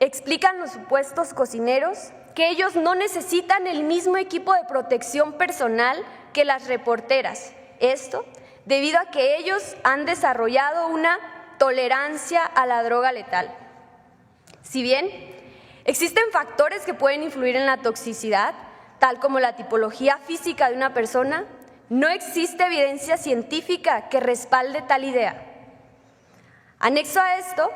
Speaker 8: explican los supuestos cocineros que ellos no necesitan el mismo equipo de protección personal que las reporteras. Esto debido a que ellos han desarrollado una tolerancia a la droga letal. Si bien existen factores que pueden influir en la toxicidad, tal como la tipología física de una persona, no existe evidencia científica que respalde tal idea. Anexo a esto,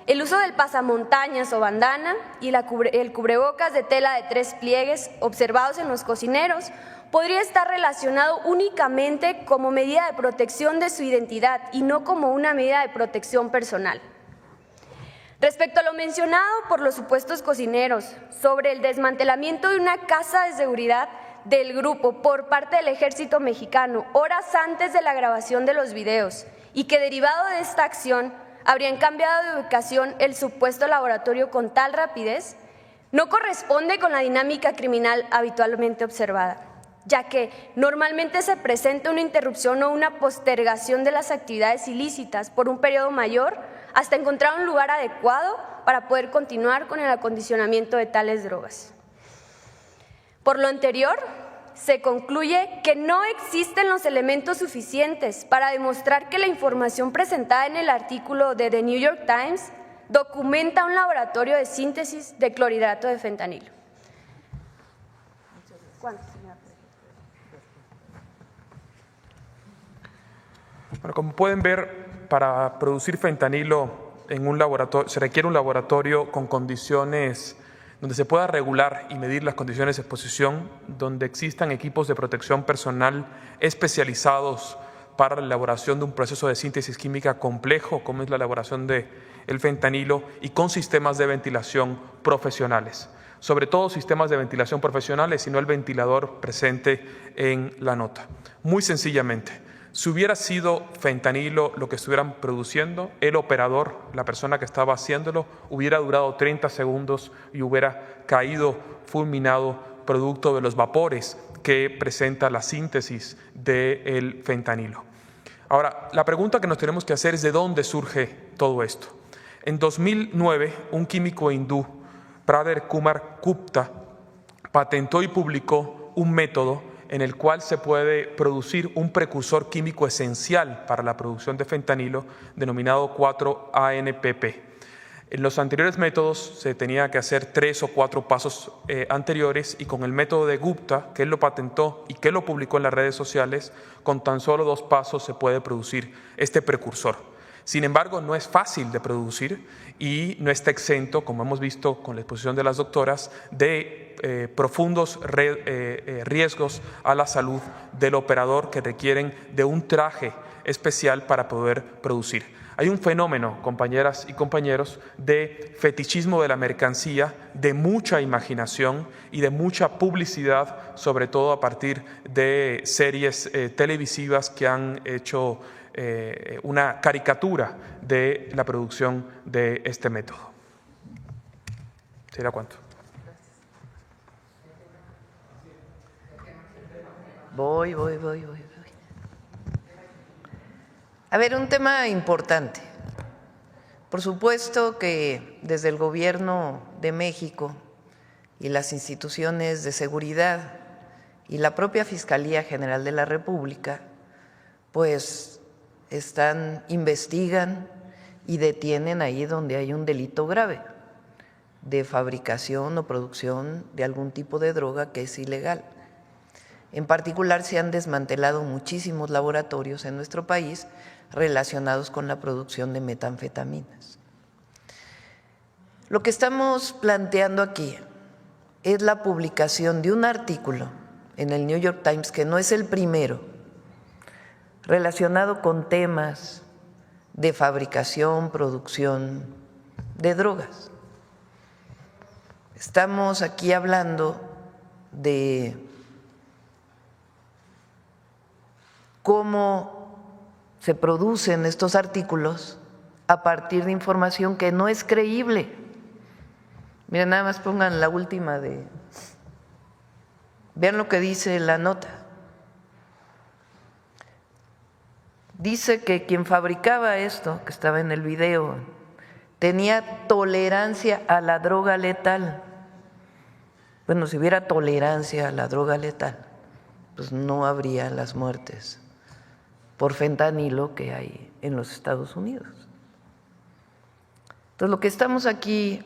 Speaker 8: el uso del pasamontañas o bandana y el cubrebocas de tela de 3 pliegues observados en los cocineros podría estar relacionado únicamente como medida de protección de su identidad y no como una medida de protección personal. Respecto a lo mencionado por los supuestos cocineros sobre el desmantelamiento de una casa de seguridad del grupo por parte del Ejército Mexicano horas antes de la grabación de los videos y que derivado de esta acción habrían cambiado de ubicación el supuesto laboratorio con tal rapidez, no corresponde con la dinámica criminal habitualmente observada, ya que normalmente se presenta una interrupción o una postergación de las actividades ilícitas por un periodo mayor hasta encontrar un lugar adecuado para poder continuar con el acondicionamiento de tales drogas. Por lo anterior, se concluye que no existen los elementos suficientes para demostrar que la información presentada en el artículo de The New York Times documenta un laboratorio de síntesis de clorhidrato de fentanilo. ¿Cuánto, señora?
Speaker 6: Bueno, como pueden ver, para producir fentanilo en un laboratorio se requiere un laboratorio con condiciones donde se pueda regular y medir las condiciones de exposición, donde existan equipos de protección personal especializados para la elaboración de un proceso de síntesis química complejo, como es la elaboración del fentanilo, y con sistemas de ventilación profesionales. Sobre todo sistemas de ventilación profesionales y no el ventilador presente en la nota. Muy sencillamente, si hubiera sido fentanilo lo que estuvieran produciendo, el operador, la persona que estaba haciéndolo, hubiera durado 30 segundos y hubiera caído fulminado producto de los vapores que presenta la síntesis del fentanilo. Ahora, la pregunta que nos tenemos que hacer es ¿de dónde surge todo esto? En 2009, un químico hindú, Pradeep Kumar Gupta, patentó y publicó un método en el cual se puede producir un precursor químico esencial para la producción de fentanilo denominado 4-ANPP. En los anteriores métodos se tenía que hacer 3 o 4 pasos anteriores y con el método de Gupta, que él lo patentó y que lo publicó en las redes sociales, con tan solo 2 pasos se puede producir este precursor. Sin embargo, no es fácil de producir y no está exento, como hemos visto con la exposición de las doctoras, de profundos riesgos a la salud del operador que requieren de un traje especial para poder producir. Hay un fenómeno, compañeras y compañeros, de fetichismo de la mercancía, de mucha imaginación y de mucha publicidad, sobre todo a partir de series televisivas que han hecho una caricatura de la producción de este método. ¿Será cuánto?
Speaker 1: Voy. A ver, un tema importante. Por supuesto que desde el Gobierno de México y las instituciones de seguridad y la propia Fiscalía General de la República, pues investigan y detienen ahí donde hay un delito grave de fabricación o producción de algún tipo de droga que es ilegal. En particular, se han desmantelado muchísimos laboratorios en nuestro país relacionados con la producción de metanfetaminas. Lo que estamos planteando aquí es la publicación de un artículo en el New York Times, que no es el primero, relacionado con temas de fabricación, producción de drogas. Estamos aquí hablando de cómo se producen estos artículos a partir de información que no es creíble. Miren, nada más pongan la última vean lo que dice la nota. Dice que quien fabricaba esto, que estaba en el video, tenía tolerancia a la droga letal. Bueno, si hubiera tolerancia a la droga letal, pues no habría las muertes por fentanilo que hay en los Estados Unidos. Entonces, lo que estamos aquí,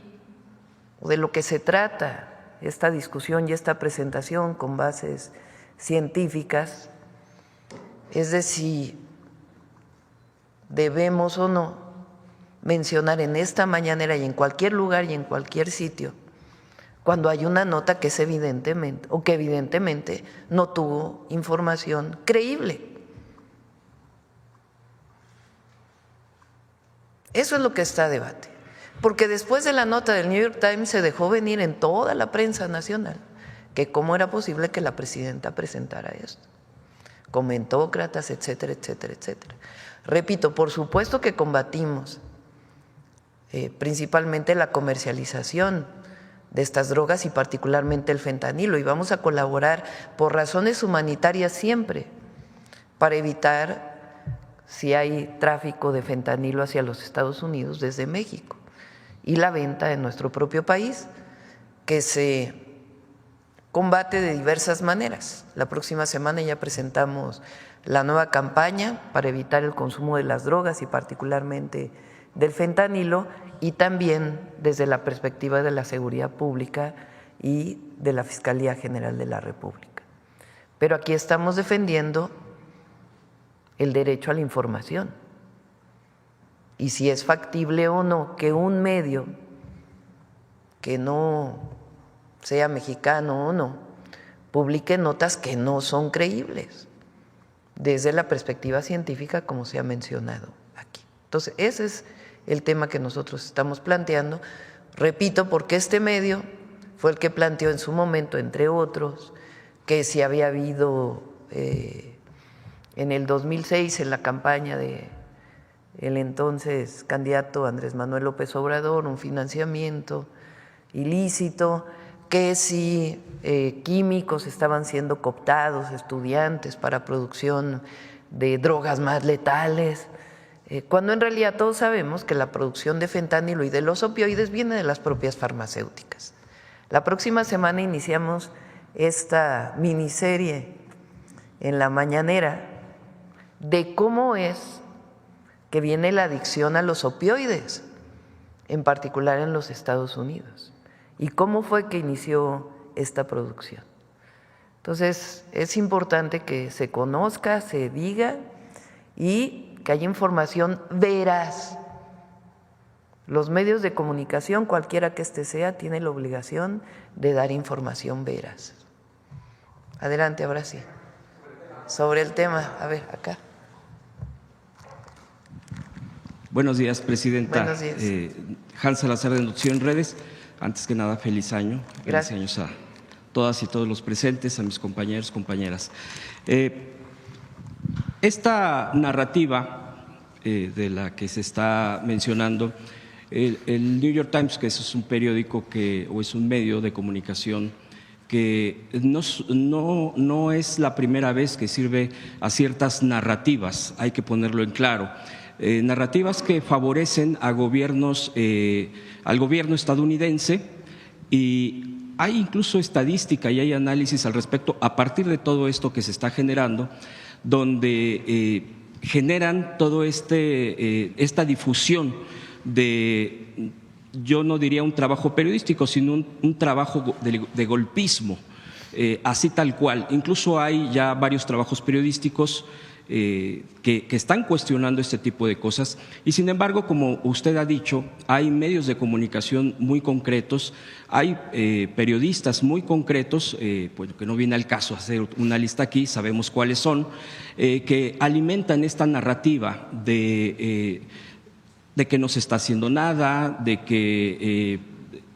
Speaker 1: o de lo que se trata esta discusión y esta presentación con bases científicas, es de si debemos o no mencionar en esta mañanera y en cualquier lugar y en cualquier sitio cuando hay una nota que es evidentemente o que evidentemente no tuvo información creíble. Eso es lo que está a debate, porque después de la nota del New York Times se dejó venir en toda la prensa nacional que cómo era posible que la presidenta presentara esto, comentócratas, etcétera, etcétera, etcétera. Repito, por supuesto que combatimos principalmente la comercialización de estas drogas y particularmente el fentanilo, y vamos a colaborar por razones humanitarias siempre para evitar si hay tráfico de fentanilo hacia los Estados Unidos desde México y la venta en nuestro propio país, que se combate de diversas maneras. La próxima semana ya presentamos la nueva campaña para evitar el consumo de las drogas y particularmente del fentanilo, y también desde la perspectiva de la seguridad pública y de la Fiscalía General de la República. Pero aquí estamos defendiendo el derecho a la información y si es factible o no que un medio que no sea mexicano o no publique notas que no son creíbles desde la perspectiva científica, como se ha mencionado aquí. Entonces, ese es el tema que nosotros estamos planteando, repito, porque este medio fue el que planteó en su momento, entre otros, que si había habido en el 2006, en la campaña de el entonces candidato Andrés Manuel López Obrador, un financiamiento ilícito, que si químicos estaban siendo cooptados, estudiantes, para producción de drogas más letales, cuando en realidad todos sabemos que la producción de fentanilo y de los opioides viene de las propias farmacéuticas. La próxima semana iniciamos esta miniserie en la mañanera de cómo es que viene la adicción a los opioides, en particular en los Estados Unidos, y cómo fue que inició esta producción. Entonces, es importante que se conozca, se diga y que haya información veraz. Los medios de comunicación, cualquiera que éste sea, tiene la obligación de dar información veraz. Adelante, ahora sí. Sobre el tema, a ver, acá.
Speaker 9: Buenos días, presidenta.
Speaker 1: Buenos días.
Speaker 9: Hans Salazar, de Noticiero en Redes. Antes que nada, feliz año.
Speaker 1: Gracias.
Speaker 9: Feliz años a todas y todos los presentes, a mis compañeros, compañeras. Esta narrativa de la que se está mencionando, el New York Times, que es un periódico o es un medio de comunicación que no es la primera vez que sirve a ciertas narrativas, hay que ponerlo en claro. Narrativas que favorecen a gobiernos, al gobierno estadounidense, y hay incluso estadística y hay análisis al respecto a partir de todo esto que se está generando, donde generan todo esta difusión de, yo no diría un trabajo periodístico, sino un trabajo de golpismo, así tal cual. Incluso hay ya varios trabajos periodísticos que están cuestionando este tipo de cosas, y sin embargo, como usted ha dicho, hay medios de comunicación muy concretos, hay periodistas muy concretos, bueno, que no viene al caso hacer una lista aquí, sabemos cuáles son, que alimentan esta narrativa de que no se está haciendo nada, de que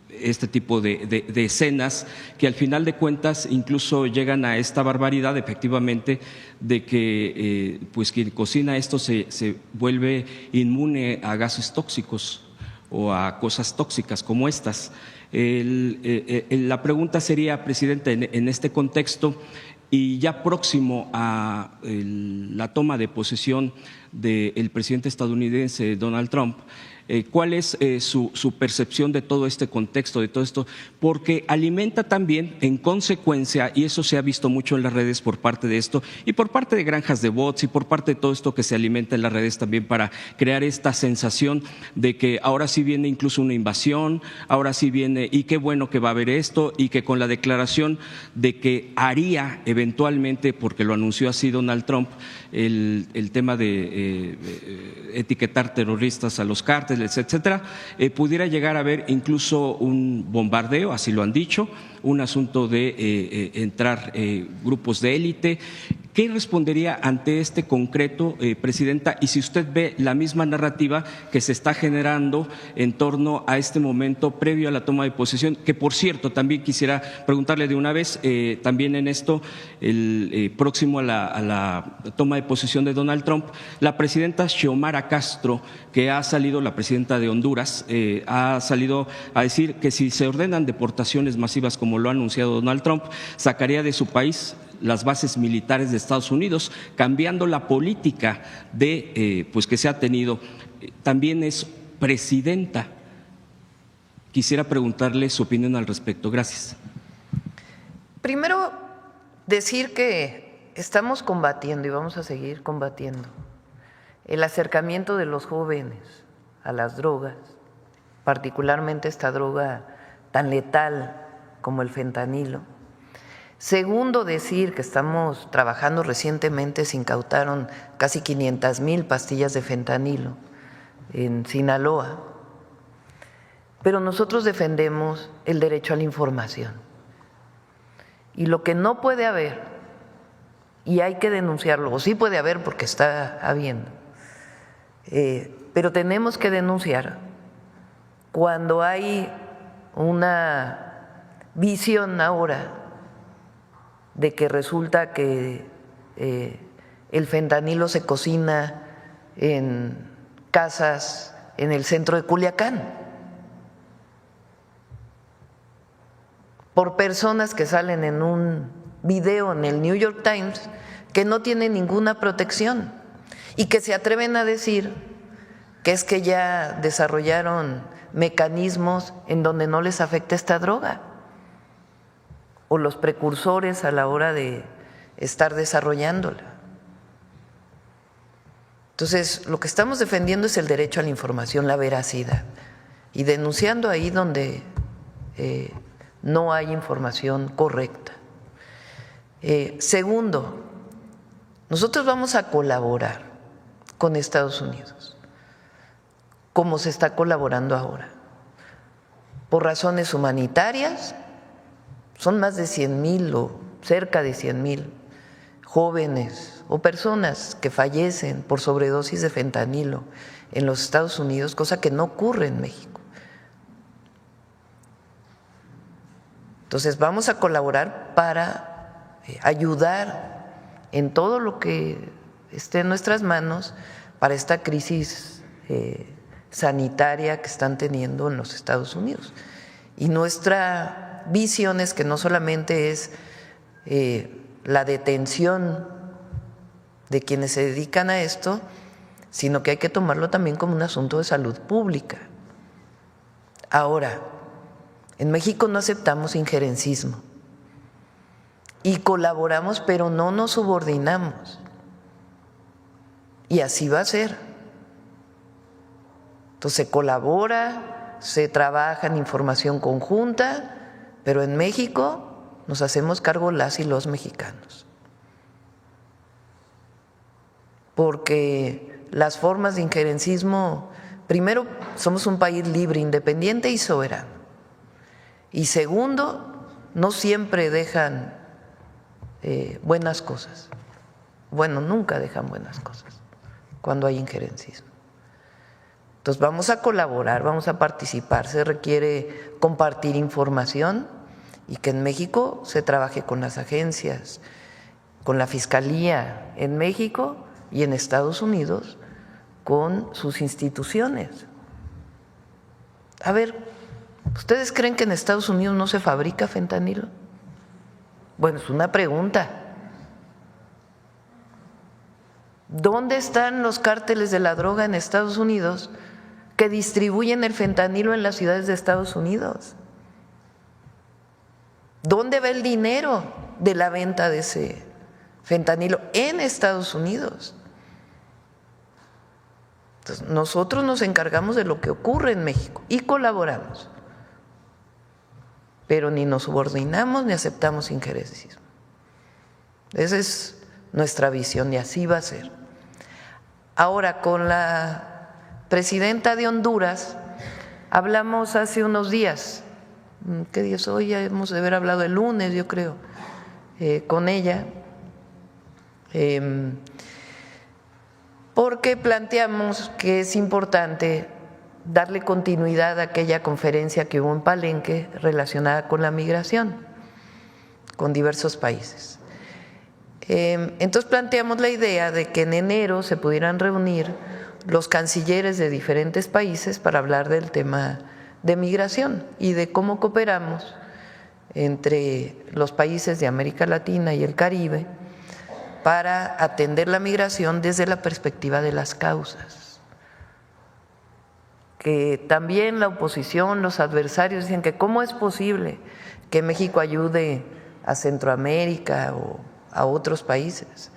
Speaker 9: este tipo de escenas que al final de cuentas incluso llegan a esta barbaridad, efectivamente, de que pues quien cocina esto se vuelve inmune a gases tóxicos o a cosas tóxicas como estas. La pregunta sería, presidente, en este contexto y ya próximo a la toma de posesión del presidente estadounidense Donald Trump, ¿Cuál es su percepción de todo este contexto, de todo esto? Porque alimenta también en consecuencia, y eso se ha visto mucho en las redes por parte de esto, y por parte de granjas de bots, y por parte de todo esto que se alimenta en las redes también para crear esta sensación de que ahora sí viene incluso una invasión, ahora sí viene, y qué bueno que va a haber esto, y que con la declaración de que haría eventualmente, porque lo anunció así Donald Trump, el tema de etiquetar terroristas a los cárteles, etcétera, pudiera llegar a haber incluso un bombardeo, así lo han dicho, un asunto de entrar grupos de élite. ¿Qué respondería ante este concreto, Presidenta? Y si usted ve la misma narrativa que se está generando en torno a este momento previo a la toma de posesión, que por cierto también quisiera preguntarle de una vez, también en esto, próximo a la toma de posesión de Donald Trump, la presidenta Xiomara Castro, que ha salido, la presidenta de Honduras, ha salido a decir que si se ordenan deportaciones masivas como lo ha anunciado Donald Trump, sacaría de su país las bases militares de Estados Unidos, cambiando la política de pues que se ha tenido. También es presidenta. Quisiera preguntarle su opinión al respecto. Gracias.
Speaker 1: Primero, decir que estamos combatiendo y vamos a seguir combatiendo el acercamiento de los jóvenes a las drogas, particularmente esta droga tan letal como el fentanilo. Segundo, decir que estamos trabajando recientemente, se incautaron casi 500,000 pastillas de fentanilo en Sinaloa, pero nosotros defendemos el derecho a la información. Y lo que no puede haber, y hay que denunciarlo, o sí puede haber porque está habiendo, pero tenemos que denunciar cuando hay una visión ahora de que resulta que el fentanilo se cocina en casas en el centro de Culiacán por personas que salen en un video en el New York Times que no tienen ninguna protección y que se atreven a decir que es que ya desarrollaron mecanismos en donde no les afecta esta droga, o los precursores a la hora de estar desarrollándola. Entonces, lo que estamos defendiendo es el derecho a la información, la veracidad, y denunciando ahí donde no hay información correcta. Segundo, nosotros vamos a colaborar con Estados Unidos, como se está colaborando ahora, por razones humanitarias. Son más de 100,000 o cerca de 100,000 jóvenes o personas que fallecen por sobredosis de fentanilo en los Estados Unidos, cosa que no ocurre en México. Entonces vamos a colaborar para ayudar en todo lo que esté en nuestras manos para esta crisis sanitaria que están teniendo en los Estados Unidos. Y nuestra visión es que no solamente es la detención de quienes se dedican a esto, sino que hay que tomarlo también como un asunto de salud pública. Ahora, en México no aceptamos injerencismo y colaboramos, pero no nos subordinamos. Y así va a ser. Entonces se colabora, se trabaja en información conjunta, pero en México nos hacemos cargo las y los mexicanos, porque las formas de injerencismo, primero, somos un país libre, independiente y soberano, y segundo, no siempre dejan buenas cosas. Bueno, nunca dejan buenas cosas cuando hay injerencismo. Entonces vamos a colaborar, vamos a participar, se requiere compartir información y que en México se trabaje con las agencias, con la Fiscalía en México y en Estados Unidos con sus instituciones. A ver, ¿ustedes creen que en Estados Unidos no se fabrica fentanilo? Bueno, es una pregunta. ¿Dónde están los cárteles de la droga en Estados Unidos que distribuyen el fentanilo en las ciudades de Estados Unidos. ¿Dónde va el dinero de la venta de ese fentanilo? En Estados Unidos. Entonces, nosotros nos encargamos de lo que ocurre en México y colaboramos, pero ni nos subordinamos ni aceptamos injerencismo. Esa es nuestra visión y así va a ser. Ahora, con la presidenta de Honduras, hablamos hace unos días. ¿Qué día es hoy? Ya hemos de haber hablado el lunes, yo creo, con ella, porque planteamos que es importante darle continuidad a aquella conferencia que hubo en Palenque relacionada con la migración, con diversos países. Entonces planteamos la idea de que en enero se pudieran reunir los cancilleres de diferentes países para hablar del tema de migración y de cómo cooperamos entre los países de América Latina y el Caribe para atender la migración desde la perspectiva de las causas. Que también la oposición, los adversarios dicen que cómo es posible que México ayude a Centroamérica o a otros países.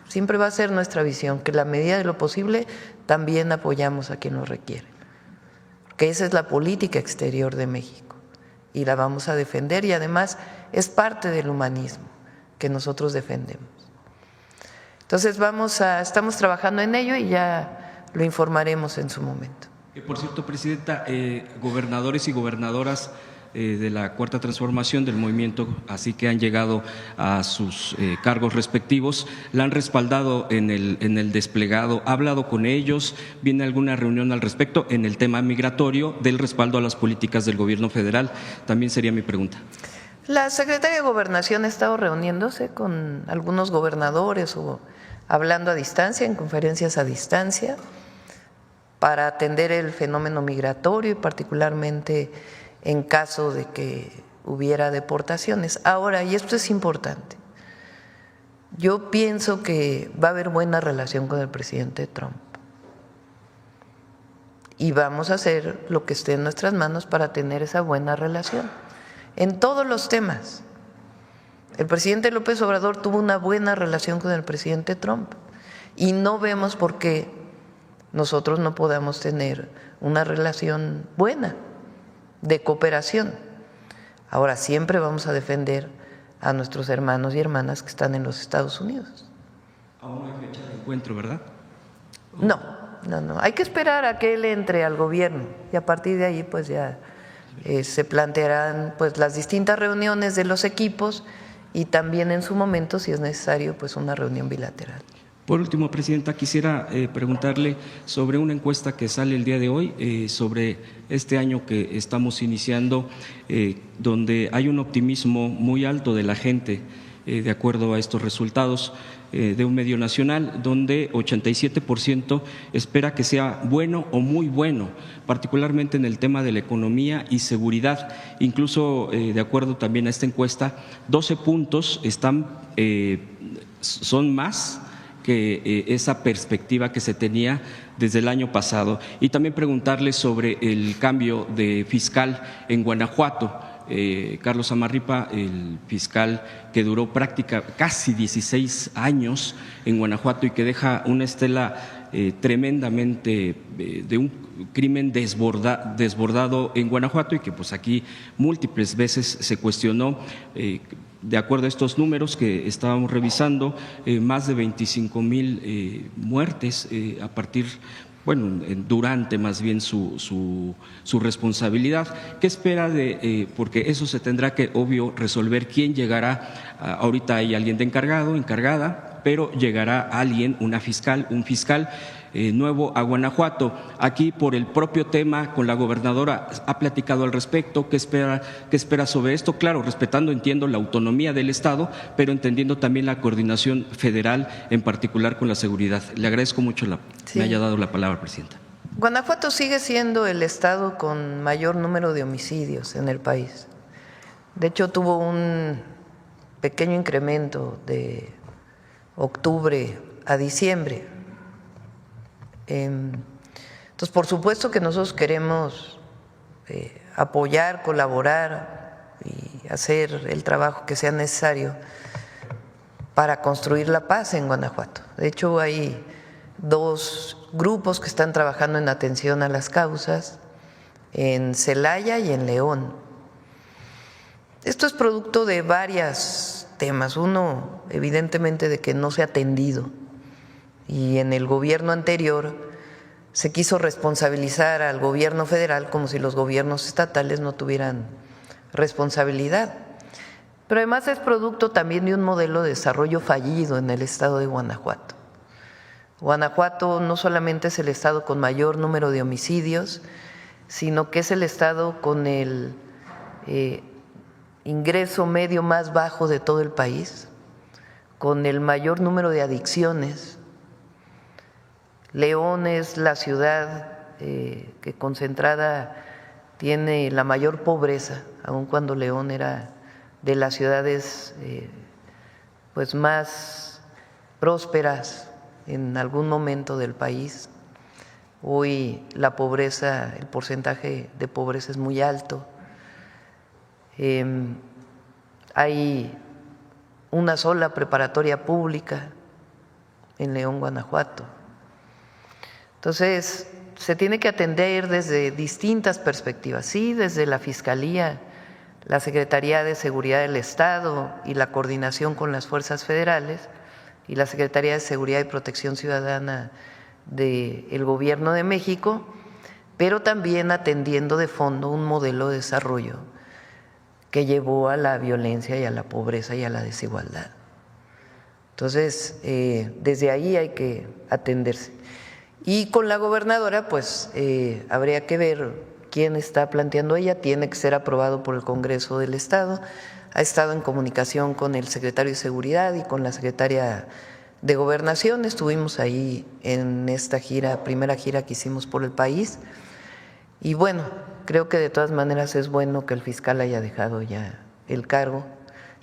Speaker 1: Siempre va a ser nuestra visión que en la medida de lo posible también apoyamos a quien lo requiere. Que esa es la política exterior de México y la vamos a defender y además es parte del humanismo que nosotros defendemos. Entonces estamos trabajando en ello y ya lo informaremos en su momento.
Speaker 9: Por cierto, Presidenta, gobernadores y gobernadoras de la Cuarta Transformación del movimiento, así que han llegado a sus cargos respectivos, la han respaldado en el desplegado. ¿Ha hablado con ellos? ¿Viene alguna reunión al respecto en el tema migratorio del respaldo a las políticas del gobierno federal? También sería mi pregunta.
Speaker 1: La secretaria de Gobernación ha estado reuniéndose con algunos gobernadores o hablando a distancia, en conferencias a distancia, para atender el fenómeno migratorio y particularmente en caso de que hubiera deportaciones. Ahora, y esto es importante, yo pienso que va a haber buena relación con el presidente Trump y vamos a hacer lo que esté en nuestras manos para tener esa buena relación en todos los temas. El presidente López Obrador tuvo una buena relación con el presidente Trump y no vemos por qué nosotros no podamos tener una relación buena de cooperación. Ahora, siempre vamos a defender a nuestros hermanos y hermanas que están en los Estados Unidos.
Speaker 9: Aún no hay fecha de encuentro, ¿verdad?
Speaker 1: No. Hay que esperar a que él entre al gobierno y a partir de ahí pues ya se plantearán pues las distintas reuniones de los equipos y también en su momento, si es necesario, pues una reunión bilateral.
Speaker 9: Por último, Presidenta, quisiera preguntarle sobre una encuesta que sale el día de hoy, sobre este año que estamos iniciando, donde hay un optimismo muy alto de la gente, de acuerdo a estos resultados de un medio nacional, donde 87% espera que sea bueno o muy bueno, particularmente en el tema de la economía y seguridad. Incluso, de acuerdo también a esta encuesta, 12 puntos son más que esa perspectiva que se tenía desde el año pasado. Y también preguntarle sobre el cambio de fiscal en Guanajuato. Carlos Amarripa, el fiscal que duró casi 16 años en Guanajuato y que deja una estela tremendamente de un crimen desbordado en Guanajuato y que pues aquí múltiples veces se cuestionó. De acuerdo a estos números que estábamos revisando, más de 25,000 muertes a partir, durante más bien su responsabilidad. ¿Qué espera porque eso se tendrá que, obvio, resolver quién llegará? Ahorita hay alguien de encargada, pero llegará alguien, un fiscal nuevo a Guanajuato. Aquí, por el propio tema, con la gobernadora ha platicado al respecto. ¿Qué espera sobre esto? Claro, respetando, entiendo, la autonomía del Estado, pero entendiendo también la coordinación federal, en particular con la seguridad. Le agradezco mucho me haya dado la palabra, Presidenta.
Speaker 1: Guanajuato sigue siendo el estado con mayor número de homicidios en el país. De hecho, tuvo un pequeño incremento de octubre a diciembre. Entonces, por supuesto que nosotros queremos apoyar, colaborar y hacer el trabajo que sea necesario para construir la paz en Guanajuato. De hecho, hay 2 grupos que están trabajando en atención a las causas, en Celaya y en León. Esto es producto de varios temas. Uno, evidentemente, de que no se ha atendido, y en el gobierno anterior se quiso responsabilizar al gobierno federal como si los gobiernos estatales no tuvieran responsabilidad. Pero además es producto también de un modelo de desarrollo fallido en el estado de Guanajuato. Guanajuato no solamente es el estado con mayor número de homicidios, sino que es el estado con el ingreso medio más bajo de todo el país, con el mayor número de adicciones. León es la ciudad que concentrada tiene la mayor pobreza, aun cuando León era de las ciudades pues más prósperas en algún momento del país. Hoy la pobreza, el porcentaje de pobreza es muy alto. Hay una sola preparatoria pública en León, Guanajuato. Entonces, se tiene que atender desde distintas perspectivas, sí, desde la Fiscalía, la Secretaría de Seguridad del Estado y la coordinación con las fuerzas federales y la Secretaría de Seguridad y Protección Ciudadana del Gobierno de México, pero también atendiendo de fondo un modelo de desarrollo que llevó a la violencia y a la pobreza y a la desigualdad. Entonces, desde ahí hay que atenderse. Y con la gobernadora, pues habría que ver quién está planteando ella, tiene que ser aprobado por el Congreso del Estado. Ha estado en comunicación con el secretario de Seguridad y con la secretaria de Gobernación. Estuvimos ahí en esta gira, primera gira que hicimos por el país. Y bueno, creo que de todas maneras es bueno que el fiscal haya dejado ya el cargo.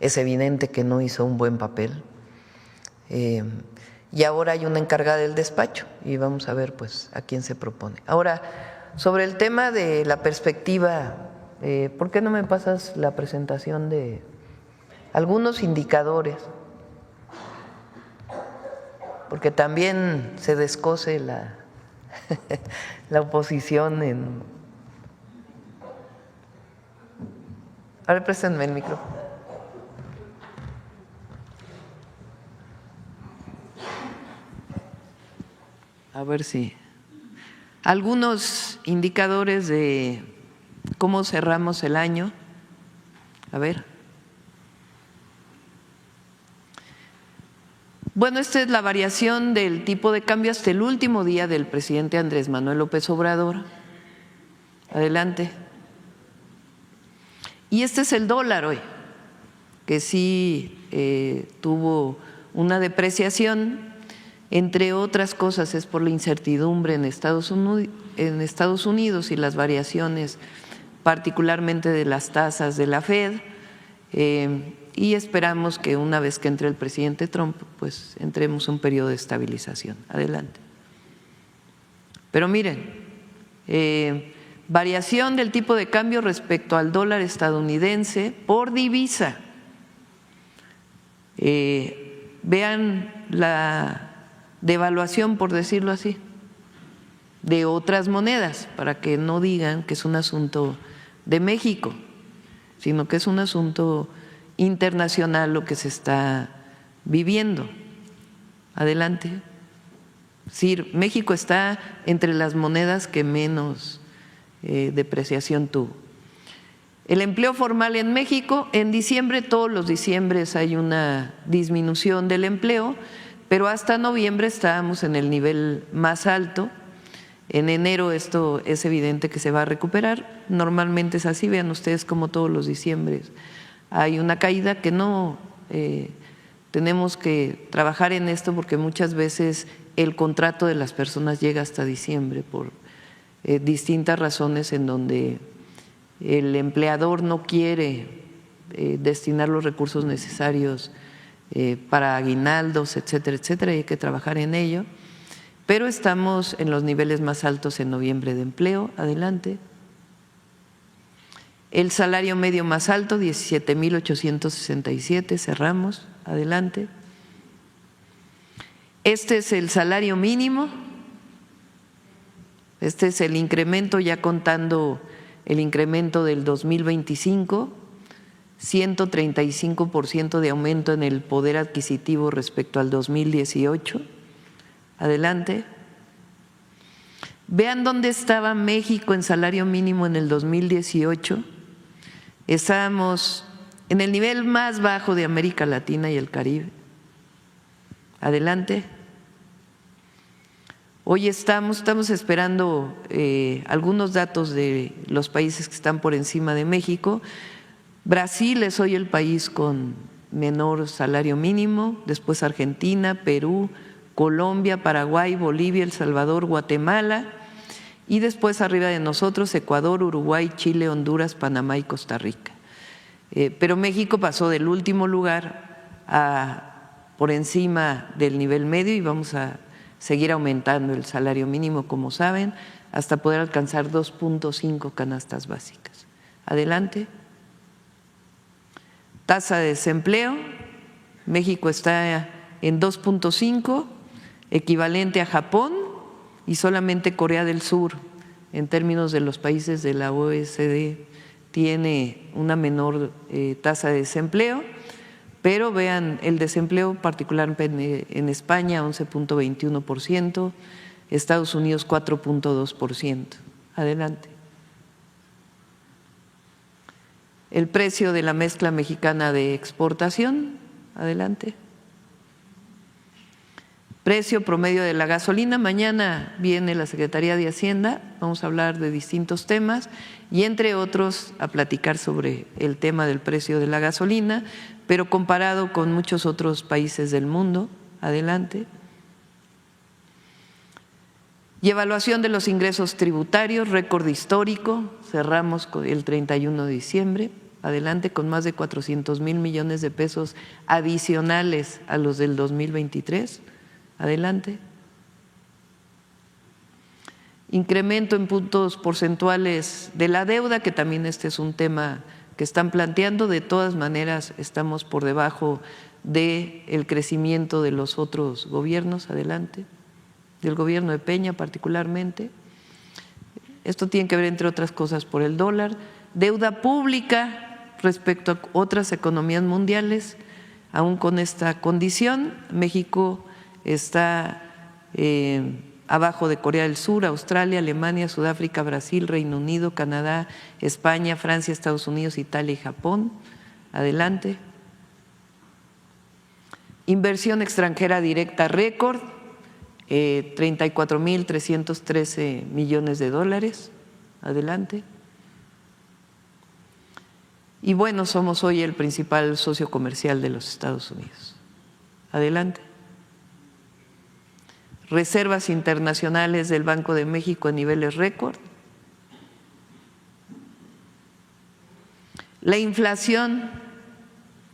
Speaker 1: Es evidente que no hizo un buen papel. Y ahora hay una encargada del despacho y vamos a ver pues a quién se propone. Ahora, sobre el tema de la perspectiva, ¿por qué no me pasas la presentación de algunos indicadores? Porque también se descoce la oposición en… A ver, préstenme el micrófono. A ver si… Algunos indicadores de cómo cerramos el año. A ver. Bueno, esta es la variación del tipo de cambio hasta el último día del presidente Andrés Manuel López Obrador. Adelante. Y este es el dólar hoy, que sí tuvo una depreciación. Entre otras cosas es por la incertidumbre en Estados Unidos y las variaciones particularmente de las tasas de la Fed, y esperamos que una vez que entre el presidente Trump pues entremos en un periodo de estabilización. Adelante. Pero miren, variación del tipo de cambio respecto al dólar estadounidense por divisa. Vean la devaluación, por decirlo así, de otras monedas, para que no digan que es un asunto de México, sino que es un asunto internacional lo que se está viviendo. Adelante. Sí, México está entre las monedas que menos depreciación tuvo. El empleo formal en México, en diciembre, todos los diciembres hay una disminución del empleo, pero hasta noviembre estábamos en el nivel más alto. En enero esto es evidente que se va a recuperar, normalmente es así, vean ustedes como todos los diciembres hay una caída que no tenemos que trabajar en esto porque muchas veces el contrato de las personas llega hasta diciembre por distintas razones en donde el empleador no quiere destinar los recursos necesarios para aguinaldos, etcétera, etcétera, y hay que trabajar en ello. pero estamos en los niveles más altos en noviembre de empleo. Adelante. El salario medio más alto, 17,867, cerramos. Adelante. Este es el salario mínimo. Este es el incremento, ya contando el incremento del 2025, 135% de aumento en el poder adquisitivo respecto al 2018. Adelante. Vean dónde estaba México en salario mínimo en el 2018. Estábamos en el nivel más bajo de América Latina y el Caribe. Adelante. Hoy estamos esperando algunos datos de los países que están por encima de México. Brasil es hoy el país con menor salario mínimo, después Argentina, Perú, Colombia, Paraguay, Bolivia, El Salvador, Guatemala, y después arriba de nosotros Ecuador, Uruguay, Chile, Honduras, Panamá y Costa Rica. Pero México pasó del último lugar por encima del nivel medio y vamos a seguir aumentando el salario mínimo, como saben, hasta poder alcanzar 2.5 canastas básicas. Adelante. Tasa de desempleo, México está en 2.5, equivalente a Japón, y solamente Corea del Sur, en términos de los países de la OECD, tiene una menor tasa de desempleo, pero vean el desempleo particularmente en España 11.21%, Estados Unidos 4.2%. Adelante. El precio de la mezcla mexicana de exportación, adelante. Precio promedio de la gasolina, mañana viene la Secretaría de Hacienda, vamos a hablar de distintos temas y entre otros a platicar sobre el tema del precio de la gasolina, pero comparado con muchos otros países del mundo, adelante. Y evaluación de los ingresos tributarios, récord histórico, cerramos con el 31 de diciembre, adelante, con más de 400,000 millones de pesos adicionales a los del 2023, adelante. Incremento en puntos porcentuales de la deuda, que también este es un tema que están planteando, de todas maneras estamos por debajo del crecimiento de los otros gobiernos, adelante, del gobierno de Peña particularmente. Esto tiene que ver, entre otras cosas, por el dólar. Deuda pública respecto a otras economías mundiales, aún con esta condición, México está abajo de Corea del Sur, Australia, Alemania, Sudáfrica, Brasil, Reino Unido, Canadá, España, Francia, Estados Unidos, Italia y Japón. Adelante. Inversión extranjera directa récord, 34,313 millones de dólares. Adelante. Y bueno, somos hoy el principal socio comercial de los Estados Unidos. Adelante. Reservas internacionales del Banco de México a niveles récord. La inflación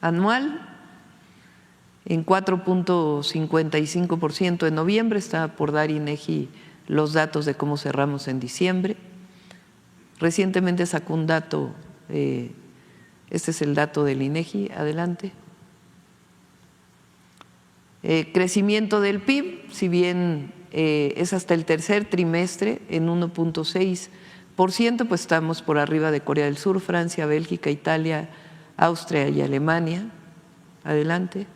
Speaker 1: anual en 4.55% en noviembre, está por dar INEGI los datos de cómo cerramos en diciembre. Recientemente sacó un dato, este es el dato del INEGI, adelante. Crecimiento del PIB, si bien es hasta el tercer trimestre en 1.6%, pues estamos por arriba de Corea del Sur, Francia, Bélgica, Italia, Austria y Alemania. Adelante.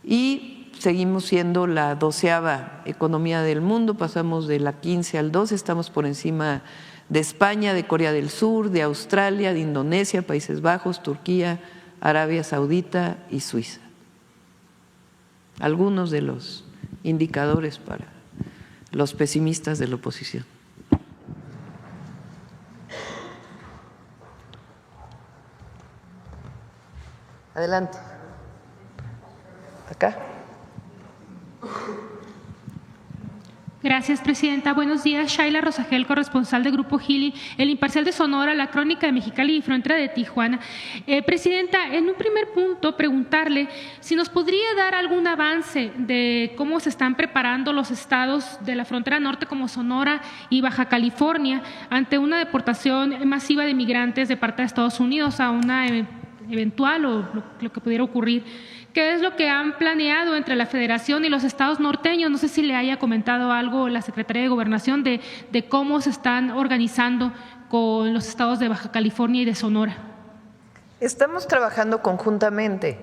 Speaker 1: Y seguimos siendo la 12ª economía del mundo, pasamos de la 15 al 12, estamos por encima de España, de Corea del Sur, de Australia, de Indonesia, Países Bajos, Turquía, Arabia Saudita y Suiza. Algunos de los indicadores para los pesimistas de la oposición. Adelante. Acá.
Speaker 10: Gracias, presidenta. Buenos días. Shaila Rosagel, corresponsal de Grupo Gili, El Imparcial de Sonora, La Crónica de Mexicali y Frontera de Tijuana. Presidenta, en un primer punto, preguntarle si nos podría dar algún avance de cómo se están preparando los estados de la frontera norte como Sonora y Baja California ante una deportación masiva de migrantes de parte de Estados Unidos a una eventual o lo que pudiera ocurrir. ¿Qué es lo que han planeado entre la Federación y los estados norteños? No sé si le haya comentado algo la Secretaría de Gobernación de cómo se están organizando con los estados de Baja California y de Sonora.
Speaker 1: Estamos trabajando conjuntamente.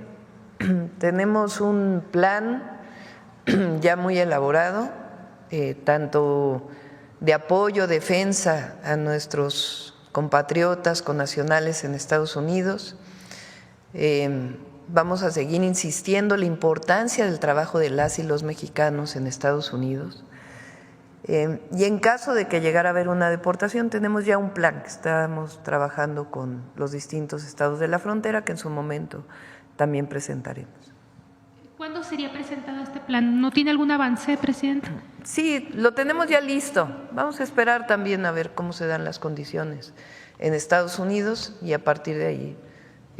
Speaker 1: Tenemos un plan ya muy elaborado, tanto de apoyo, defensa a nuestros compatriotas connacionales en Estados Unidos. Vamos a seguir insistiendo la importancia del trabajo de las y los mexicanos en Estados Unidos. Y en caso de que llegara a haber una deportación, tenemos ya un plan que estamos trabajando con los distintos estados de la frontera, que en su momento también presentaremos.
Speaker 10: ¿Cuándo sería presentado este plan? ¿No tiene algún avance, presidenta?
Speaker 1: Sí, lo tenemos ya listo. Vamos a esperar también a ver cómo se dan las condiciones en Estados Unidos y a partir de ahí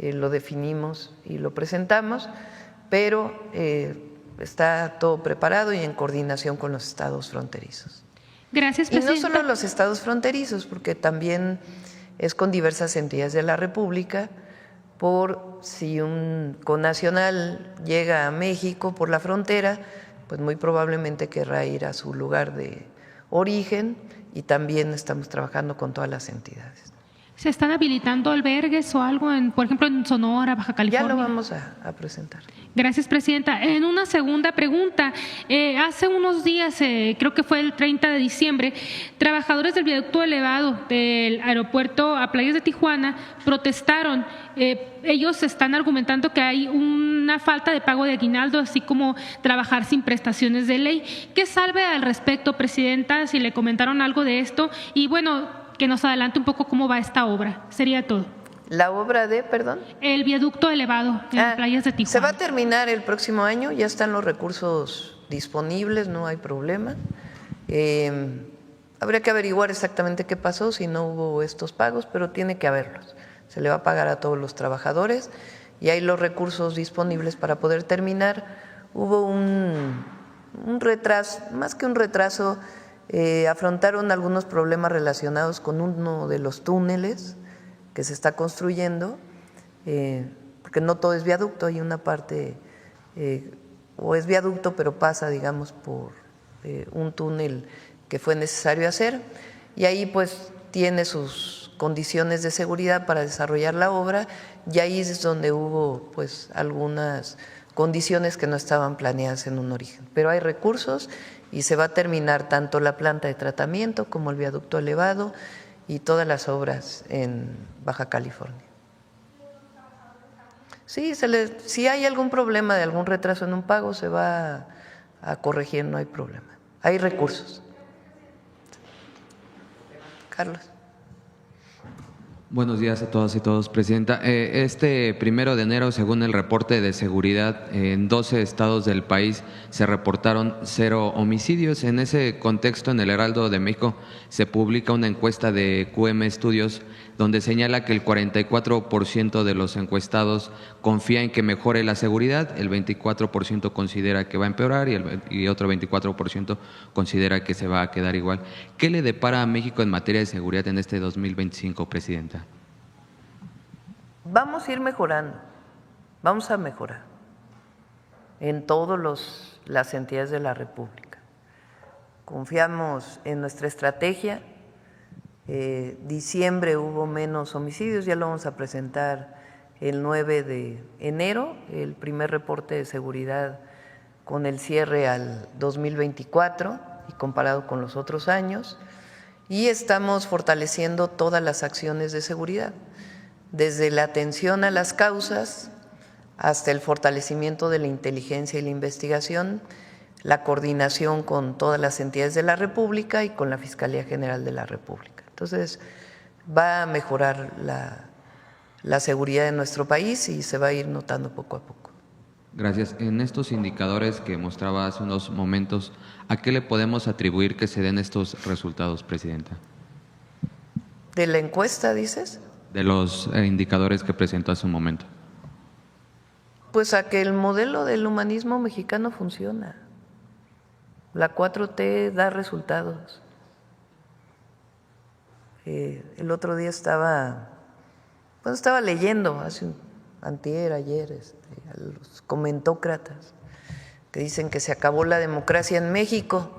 Speaker 1: lo definimos y lo presentamos, pero está todo preparado y en coordinación con los estados fronterizos.
Speaker 10: Gracias,
Speaker 1: presidenta. Y no solo los estados fronterizos, porque también es con diversas entidades de la República, por si un connacional llega a México por la frontera, pues muy probablemente querrá ir a su lugar de origen y también estamos trabajando con todas las entidades.
Speaker 10: ¿Se están habilitando albergues o algo, por ejemplo, en Sonora, Baja California?
Speaker 1: Ya lo vamos a presentar.
Speaker 10: Gracias, presidenta. En una segunda pregunta, hace unos días, creo que fue el 30 de diciembre, trabajadores del viaducto elevado del aeropuerto a Playas de Tijuana protestaron. Ellos están argumentando que hay una falta de pago de aguinaldo, así como trabajar sin prestaciones de ley. ¿Qué sabe al respecto, presidenta? Si le comentaron algo de esto. Y bueno, que nos adelante un poco cómo va esta obra. Sería todo.
Speaker 1: ¿La obra de, perdón?
Speaker 10: El viaducto elevado en Playas de Tijuana.
Speaker 1: Se va a terminar el próximo año, ya están los recursos disponibles, no hay problema. Habría que averiguar exactamente qué pasó si no hubo estos pagos, pero tiene que haberlos. Se le va a pagar a todos los trabajadores y hay los recursos disponibles para poder terminar. Hubo un retraso, más que un retraso, afrontaron algunos problemas relacionados con uno de los túneles que se está construyendo, porque no todo es viaducto, hay una parte, o es viaducto pero pasa, digamos, por un túnel que fue necesario hacer, y ahí pues tiene sus condiciones de seguridad para desarrollar la obra, y ahí es donde hubo pues algunas condiciones que no estaban planeadas en un origen, pero hay recursos y se va a terminar tanto la planta de tratamiento como el viaducto elevado y todas las obras en Baja California. Sí, si hay algún problema de algún retraso en un pago, se va a corregir, no hay problema. Hay recursos. Carlos.
Speaker 11: Buenos días a todas y todos, presidenta. Este 1 de enero, según el reporte de seguridad, en 12 estados del país se reportaron 0 homicidios. En ese contexto, en el Heraldo de México se publica una encuesta de QM Estudios donde señala que el 44% de los encuestados confía en que mejore la seguridad, el 24% considera que va a empeorar y otro 24% considera que se va a quedar igual. ¿Qué le depara a México en materia de seguridad en este 2025, presidenta?
Speaker 1: Vamos a ir mejorando, vamos a mejorar en todas las entidades de la República. Confiamos en nuestra estrategia. Diciembre hubo menos homicidios, ya lo vamos a presentar el 9 de enero, el primer reporte de seguridad con el cierre al 2024 y comparado con los otros años, y estamos fortaleciendo todas las acciones de seguridad, desde la atención a las causas hasta el fortalecimiento de la inteligencia y la investigación, la coordinación con todas las entidades de la República y con la Fiscalía General de la República. Entonces, va a mejorar la seguridad de nuestro país y se va a ir notando poco a poco.
Speaker 11: Gracias. En estos indicadores que mostraba hace unos momentos, ¿a qué le podemos atribuir que se den estos resultados, Presidenta?
Speaker 1: ¿De la encuesta, dices?
Speaker 11: De los indicadores que presentó hace un momento.
Speaker 1: Pues a que el modelo del humanismo mexicano funciona. La 4T da resultados. El otro día estaba leyendo, antier, ayer, a los comentócratas que dicen que se acabó la democracia en México.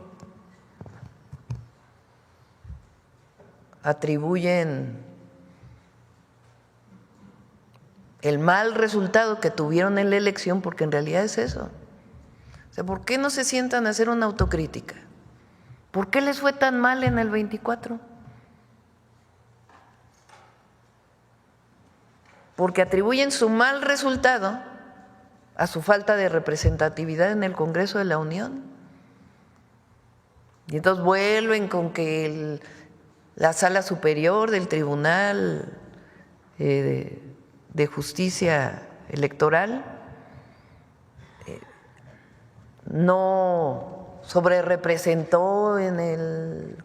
Speaker 1: Atribuyen el mal resultado que tuvieron en la elección, porque en realidad es eso. O sea, ¿por qué no se sientan a hacer una autocrítica? ¿Por qué les fue tan mal en el 24? Porque atribuyen su mal resultado a su falta de representatividad en el Congreso de la Unión. Y entonces vuelven con que la Sala Superior del Tribunal de Justicia Electoral no sobrerepresentó en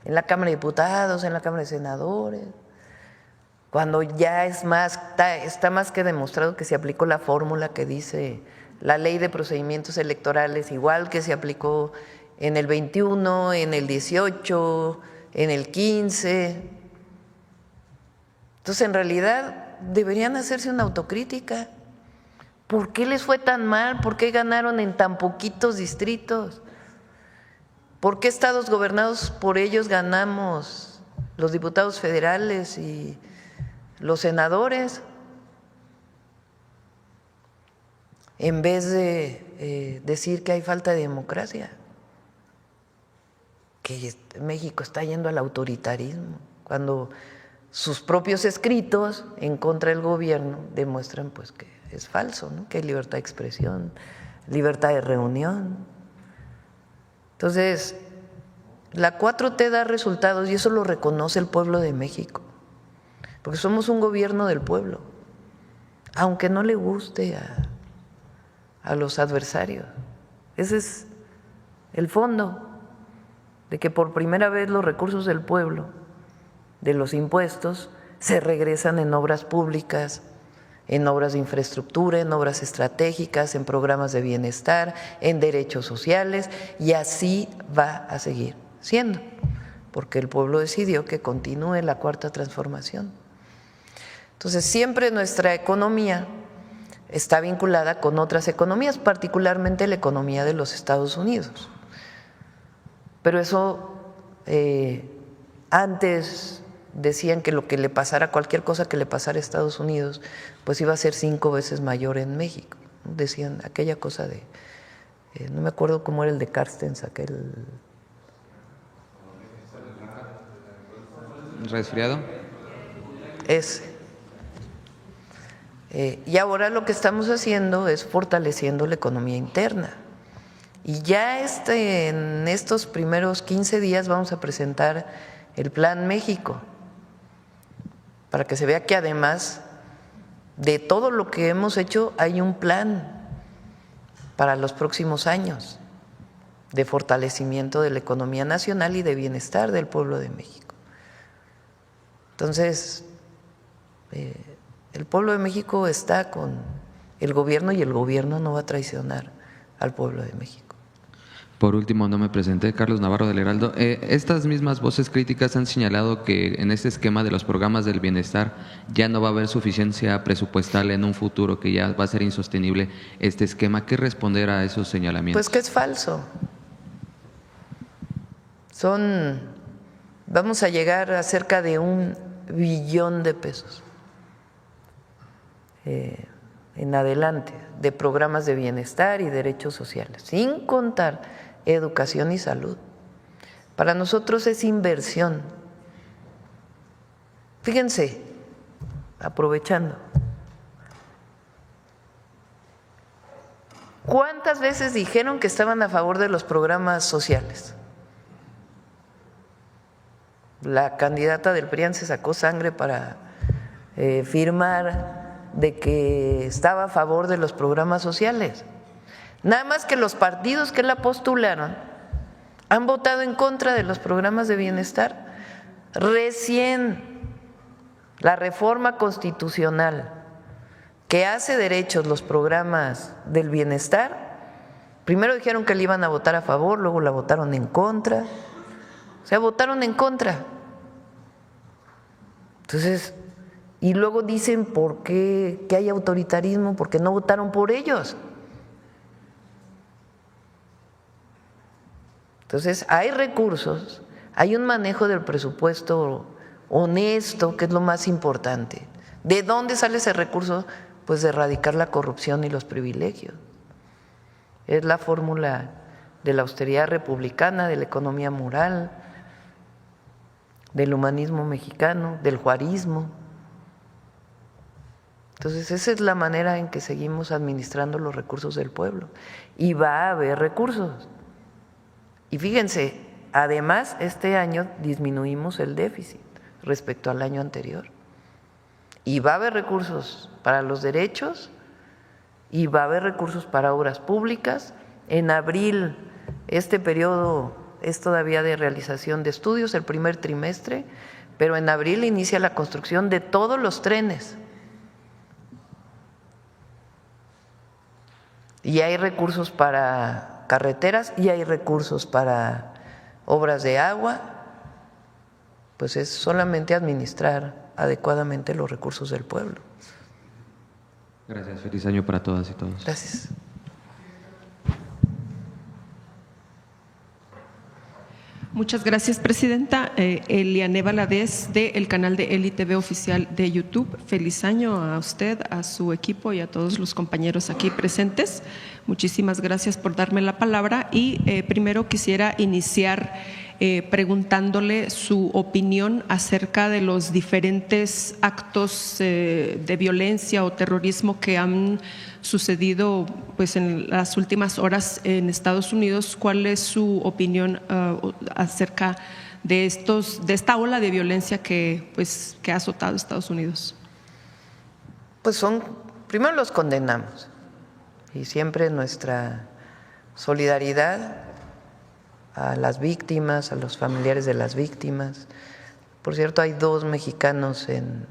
Speaker 1: la Cámara de Diputados, en la Cámara de Senadores, cuando ya está más que demostrado que se aplicó la fórmula que dice la Ley de Procedimientos Electorales, igual que se aplicó en el 21, en el 18, en el 15. Entonces, en realidad, deberían hacerse una autocrítica. ¿Por qué les fue tan mal? ¿Por qué ganaron en tan poquitos distritos? ¿Por qué estados gobernados por ellos ganamos los diputados federales y los senadores? En vez de decir que hay falta de democracia, que México está yendo al autoritarismo, cuando sus propios escritos en contra del gobierno demuestran pues que es falso, ¿no? Que hay libertad de expresión, libertad de reunión. Entonces, la 4T da resultados y eso lo reconoce el pueblo de México, porque somos un gobierno del pueblo, aunque no le guste a los adversarios. Ese es el fondo, de que por primera vez los recursos del pueblo, de los impuestos, se regresan en obras públicas, en obras de infraestructura, en obras estratégicas, en programas de bienestar, en derechos sociales, y así va a seguir siendo, porque el pueblo decidió que continúe la cuarta transformación. Entonces, siempre nuestra economía está vinculada con otras economías, particularmente la economía de los Estados Unidos. Pero eso, antes decían que lo que le pasara, cualquier cosa que le pasara a Estados Unidos, pues iba a ser 5 veces mayor en México. Decían aquella cosa de, no me acuerdo cómo era el de Carstens, aquel…
Speaker 11: ¿Resfriado?
Speaker 1: Ese. Y ahora lo que estamos haciendo es fortaleciendo la economía interna. Y ya en estos primeros 15 días vamos a presentar el Plan México, para que se vea que además de todo lo que hemos hecho hay un plan para los próximos años de fortalecimiento de la economía nacional y de bienestar del pueblo de México. Entonces, el pueblo de México está con el gobierno y el gobierno no va a traicionar al pueblo de México.
Speaker 11: Por último, no me presenté, Carlos Navarro del Heraldo. Estas mismas voces críticas han señalado que en este esquema de los programas del bienestar ya no va a haber suficiencia presupuestal en un futuro, que ya va a ser insostenible este esquema. ¿Qué responder a esos señalamientos?
Speaker 1: Pues que es falso. Vamos a llegar a cerca de 1 billón de pesos en adelante de programas de bienestar y derechos sociales, sin contar educación y salud. Para nosotros es inversión. Fíjense, aprovechando, ¿cuántas veces dijeron que estaban a favor de los programas sociales? La candidata del PRIAN se sacó sangre para firmar de que estaba a favor de los programas sociales. Nada más que los partidos que la postularon han votado en contra de los programas de bienestar. Recién la reforma constitucional que hace derechos los programas del bienestar, primero dijeron que le iban a votar a favor, luego la votaron en contra, o sea, votaron en contra. Entonces, y luego dicen por qué que hay autoritarismo, porque no votaron por ellos. Entonces, hay recursos, hay un manejo del presupuesto honesto, que es lo más importante. ¿De dónde sale ese recurso? Pues de erradicar la corrupción y los privilegios. Es la fórmula de la austeridad republicana, de la economía moral, del humanismo mexicano, del juarismo. Entonces, esa es la manera en que seguimos administrando los recursos del pueblo. Y va a haber recursos. Y fíjense, además, este año disminuimos el déficit respecto al año anterior. Y va a haber recursos para los derechos y va a haber recursos para obras públicas. En abril, este periodo es todavía de realización de estudios, el primer trimestre, pero en abril inicia la construcción de todos los trenes. Y hay recursos para carreteras y hay recursos para obras de agua, pues es solamente administrar adecuadamente los recursos del pueblo.
Speaker 11: Gracias, feliz año para todas y todos.
Speaker 1: Gracias.
Speaker 12: Muchas gracias, Presidenta. Eliane Valadez, del canal de Eli TV Oficial de YouTube. Feliz año a usted, a su equipo y a todos los compañeros aquí presentes. Muchísimas gracias por darme la palabra y primero quisiera iniciar preguntándole su opinión acerca de los diferentes actos de violencia o terrorismo que han sucedido pues en las últimas horas en Estados Unidos. ¿Cuál es su opinión acerca de esta ola de violencia que ha azotado a Estados Unidos?
Speaker 1: Pues primero los condenamos y siempre nuestra solidaridad a las víctimas, a los familiares de las víctimas. Por cierto, hay 2 mexicanos en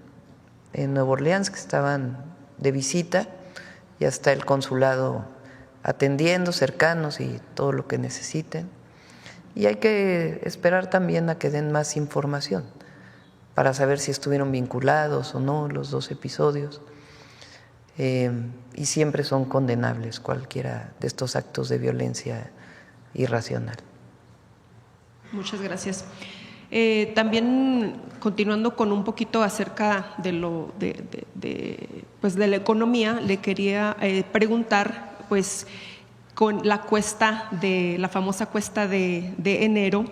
Speaker 1: Nueva Orleans que estaban de visita y hasta el consulado atendiendo, cercanos y todo lo que necesiten. Y hay que esperar también a que den más información para saber si estuvieron vinculados o no los 2 episodios. Y siempre son condenables cualquiera de estos actos de violencia irracional.
Speaker 12: Muchas gracias. También continuando con un poquito acerca de de la economía, le quería preguntar, pues, con la famosa cuesta de enero,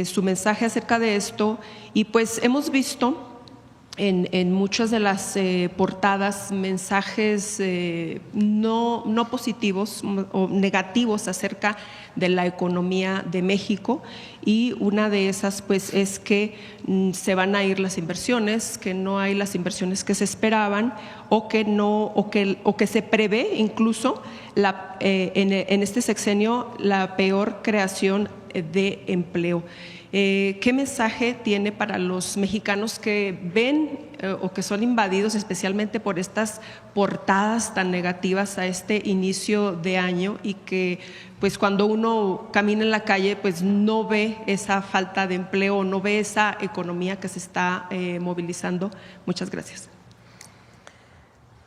Speaker 12: su mensaje acerca de esto, y pues hemos visto en muchas de las portadas mensajes no positivos o negativos acerca de la economía de México, y una de esas pues es que se van a ir las inversiones, que no hay las inversiones que se esperaban o que se prevé incluso en este sexenio la peor creación de empleo. ¿Qué mensaje tiene para los mexicanos que ven o que son invadidos especialmente por estas portadas tan negativas a este inicio de año, y que pues cuando uno camina en la calle pues no ve esa falta de empleo, no ve esa economía que se está movilizando? Muchas gracias.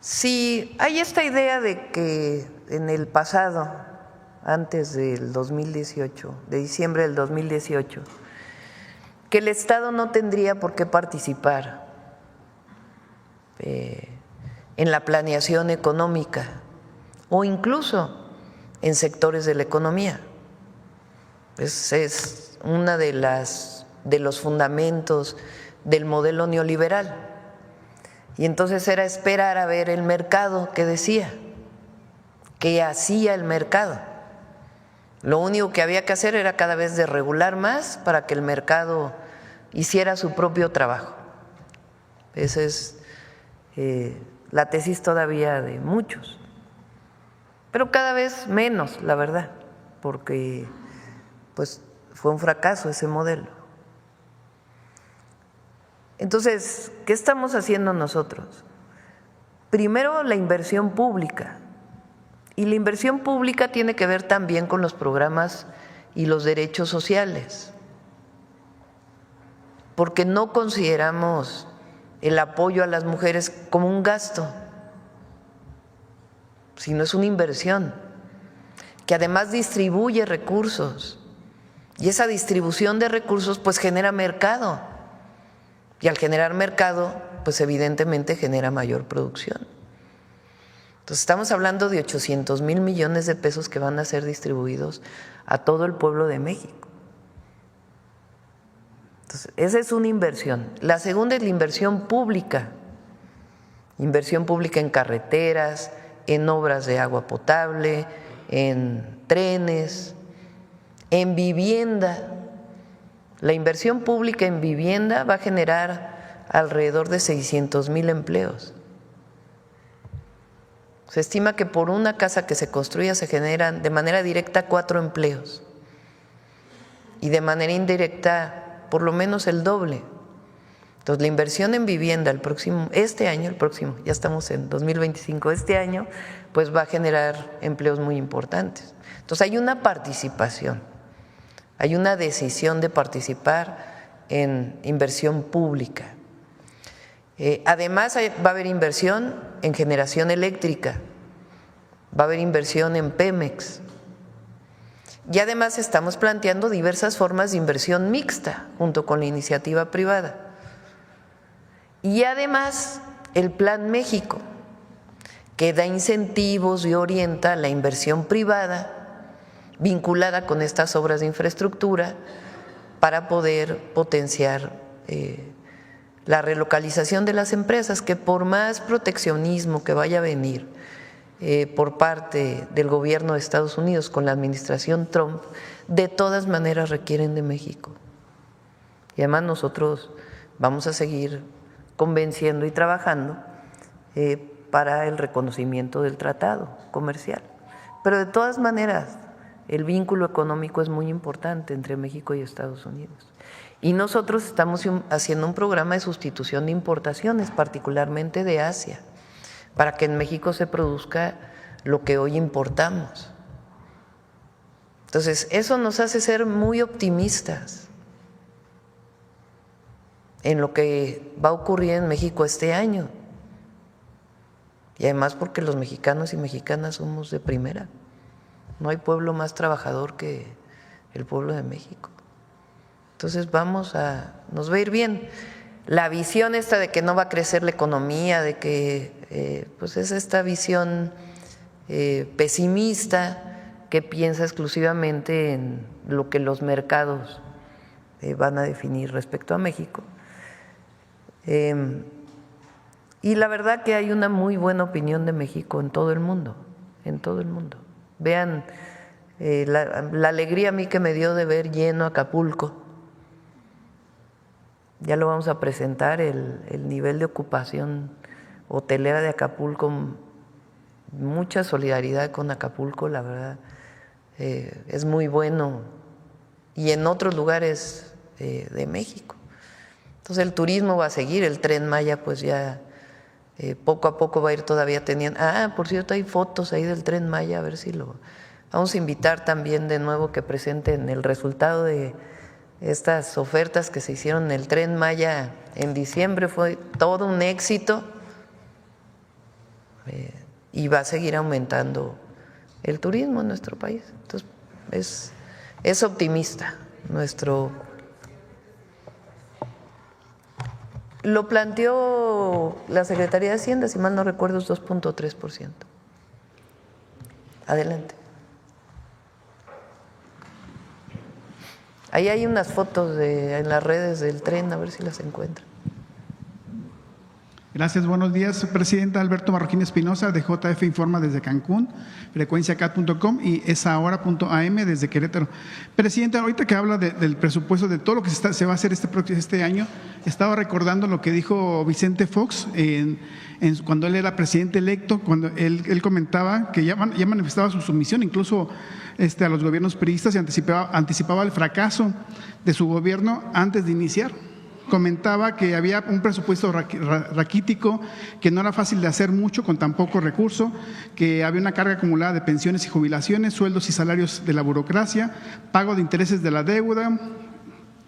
Speaker 1: Sí, hay esta idea de que en el pasado, antes del 2018, de diciembre del 2018, que el Estado no tendría por qué participar en la planeación económica o incluso en sectores de la economía. Es una de los fundamentos del modelo neoliberal. Y entonces era esperar a ver el mercado qué decía, qué hacía el mercado. Lo único que había que hacer era cada vez desregular más para que el mercado hiciera su propio trabajo. Esa es la tesis todavía de muchos, pero cada vez menos, la verdad, porque pues fue un fracaso ese modelo. Entonces, ¿qué estamos haciendo nosotros? Primero, la inversión pública. Y la inversión pública tiene que ver también con los programas y los derechos sociales, porque no consideramos el apoyo a las mujeres como un gasto, sino es una inversión que además distribuye recursos, y esa distribución de recursos pues genera mercado, y al generar mercado pues evidentemente genera mayor producción. Entonces estamos hablando de 800,000 millones de pesos que van a ser distribuidos a todo el pueblo de México. Entonces, esa es una inversión. La segunda es la inversión pública en carreteras, en obras de agua potable, en trenes, en vivienda. La inversión pública en vivienda va a generar alrededor de 600,000 empleos. Se estima que por una casa que se construya se generan de manera directa 4 empleos y de manera indirecta por lo menos el doble. Entonces la inversión en vivienda este año, ya estamos en 2025, este año, pues va a generar empleos muy importantes. Entonces hay una participación, hay una decisión de participar en inversión pública. Además va a haber inversión en generación eléctrica, va a haber inversión en Pemex y además estamos planteando diversas formas de inversión mixta junto con la iniciativa privada. Y además el Plan México, que da incentivos y orienta la inversión privada vinculada con estas obras de infraestructura para poder potenciar la relocalización de las empresas, que por más proteccionismo que vaya a venir por parte del gobierno de Estados Unidos con la administración Trump, de todas maneras requieren de México. Y además nosotros vamos a seguir convenciendo y trabajando para el reconocimiento del tratado comercial. Pero de todas maneras, el vínculo económico es muy importante entre México y Estados Unidos. Y nosotros estamos haciendo un programa de sustitución de importaciones, particularmente de Asia, para que en México se produzca lo que hoy importamos. Entonces, eso nos hace ser muy optimistas en lo que va a ocurrir en México este año. Y además porque los mexicanos y mexicanas somos de primera. No hay pueblo más trabajador que el pueblo de México. Entonces nos va a ir bien. La visión esta de que no va a crecer la economía, de que pues es esta visión pesimista que piensa exclusivamente en lo que los mercados van a definir respecto a México. Y la verdad que hay una muy buena opinión de México en todo el mundo, Vean la alegría a mí que me dio de ver lleno Acapulco. Ya lo vamos a presentar, el nivel de ocupación hotelera de Acapulco, mucha solidaridad con Acapulco, la verdad, es muy bueno, y en otros lugares de México. Entonces el turismo va a seguir, el Tren Maya pues ya poco a poco va a ir todavía teniendo… por cierto, hay fotos ahí del Tren Maya, a ver si lo… Vamos a invitar también de nuevo que presenten el resultado de estas ofertas que se hicieron en el Tren Maya en diciembre. Fue todo un éxito y va a seguir aumentando el turismo en nuestro país. Entonces es optimista Lo planteó la Secretaría de Hacienda, si mal no recuerdo, es 2.3%. Adelante. Ahí hay unas fotos en las redes del tren, a ver si las encuentran.
Speaker 13: Gracias, buenos días, Presidenta. Alberto Marroquín Espinosa, de JF Informa desde Cancún, frecuenciacat.com y esahora.am desde Querétaro. Presidenta, ahorita que habla del presupuesto, de todo lo que se va a hacer este año, estaba recordando lo que dijo Vicente Fox cuando él era presidente electo, cuando él comentaba que ya manifestaba su sumisión incluso a los gobiernos priistas y anticipaba el fracaso de su gobierno antes de iniciar. Comentaba que había un presupuesto raquítico, que no era fácil de hacer mucho con tan poco recurso, que había una carga acumulada de pensiones y jubilaciones, sueldos y salarios de la burocracia, pago de intereses de la deuda,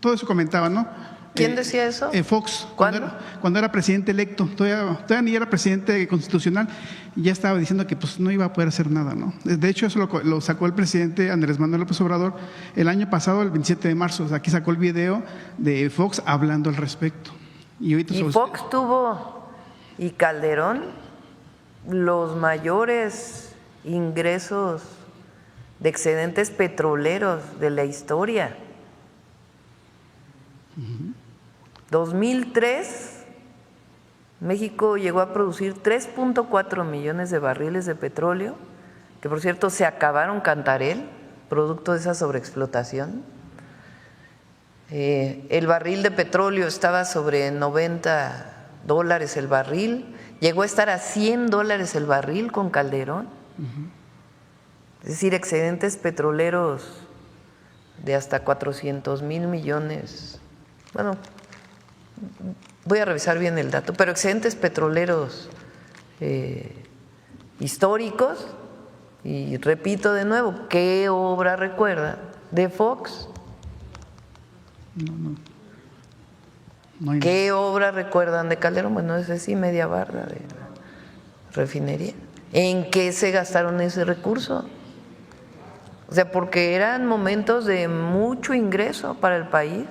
Speaker 13: todo eso comentaba, ¿no?
Speaker 1: ¿Quién decía eso?
Speaker 13: Fox,
Speaker 1: ¿Cuándo?
Speaker 13: Cuando era presidente electo, todavía ni era presidente constitucional, y ya estaba diciendo que pues no iba a poder hacer nada, ¿no? De hecho, eso lo sacó el presidente Andrés Manuel López Obrador el año pasado, el 27 de marzo. O sea, aquí sacó el video de Fox hablando al respecto. Y
Speaker 1: Fox tuvo, y Calderón, los mayores ingresos de excedentes petroleros de la historia. 2003, México llegó a producir 3.4 millones de barriles de petróleo, que por cierto se acabaron Cantarell, producto de esa sobreexplotación. El barril de petróleo estaba sobre $90 el barril, llegó a estar a $100 el barril con Calderón. Es decir, excedentes petroleros de hasta 400,000 millones. Bueno, voy a revisar bien el dato, pero excedentes petroleros históricos. Y repito de nuevo, ¿qué obra recuerda de Fox? No ¿Qué obra recuerdan de Calderón? Bueno, ese sí, media barra de la refinería. ¿En qué se gastaron ese recurso? O sea, porque eran momentos de mucho ingreso para el país.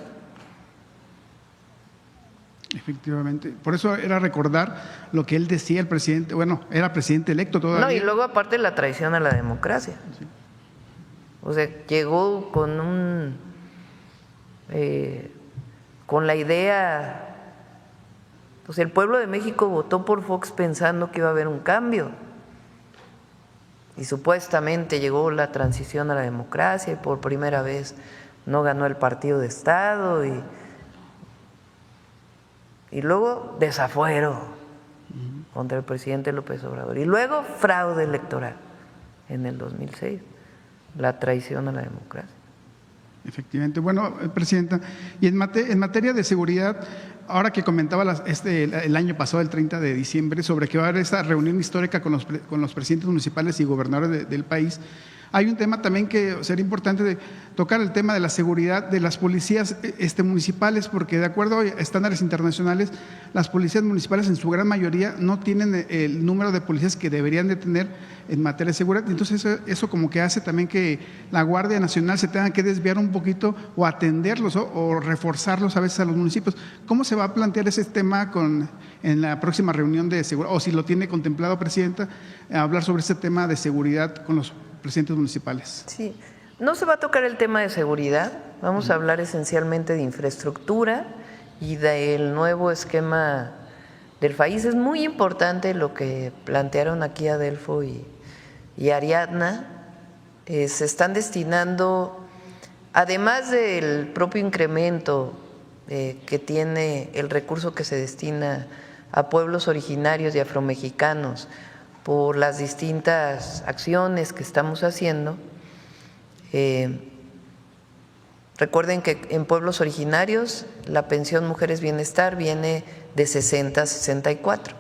Speaker 13: Efectivamente, por eso era recordar lo que él decía, el presidente, bueno, era presidente electo todavía.
Speaker 1: No, y luego aparte la traición a la democracia. Sí. O sea, llegó con con la idea, pues el pueblo de México votó por Fox pensando que iba a haber un cambio. Y supuestamente llegó la transición a la democracia y por primera vez no ganó el partido de Estado y luego desafuero contra el presidente López Obrador. Y luego fraude electoral en el 2006, la traición a la democracia.
Speaker 13: Efectivamente. Bueno, Presidenta, y en materia de seguridad, ahora que comentaba el año pasado, el 30 de diciembre, sobre que va a haber esta reunión histórica con los presidentes municipales y gobernadores del país, hay un tema también que sería importante de tocar, el tema de la seguridad de las policías municipales, porque de acuerdo a estándares internacionales, las policías municipales en su gran mayoría no tienen el número de policías que deberían de tener en materia de seguridad. Entonces eso como que hace también que la Guardia Nacional se tenga que desviar un poquito o atenderlos o reforzarlos a veces a los municipios. ¿Cómo se va a plantear ese tema en la próxima reunión de seguridad? O si lo tiene contemplado, Presidenta, hablar sobre ese tema de seguridad con los presidentes municipales.
Speaker 1: Sí, no se va a tocar el tema de seguridad, vamos a hablar esencialmente de infraestructura y del nuevo esquema del país. Es muy importante lo que plantearon aquí Adelfo y Ariadna. Se están destinando, además del propio incremento que tiene el recurso que se destina a pueblos originarios y afromexicanos, por las distintas acciones que estamos haciendo. Recuerden que en pueblos originarios la pensión Mujeres Bienestar viene de 60 a 64,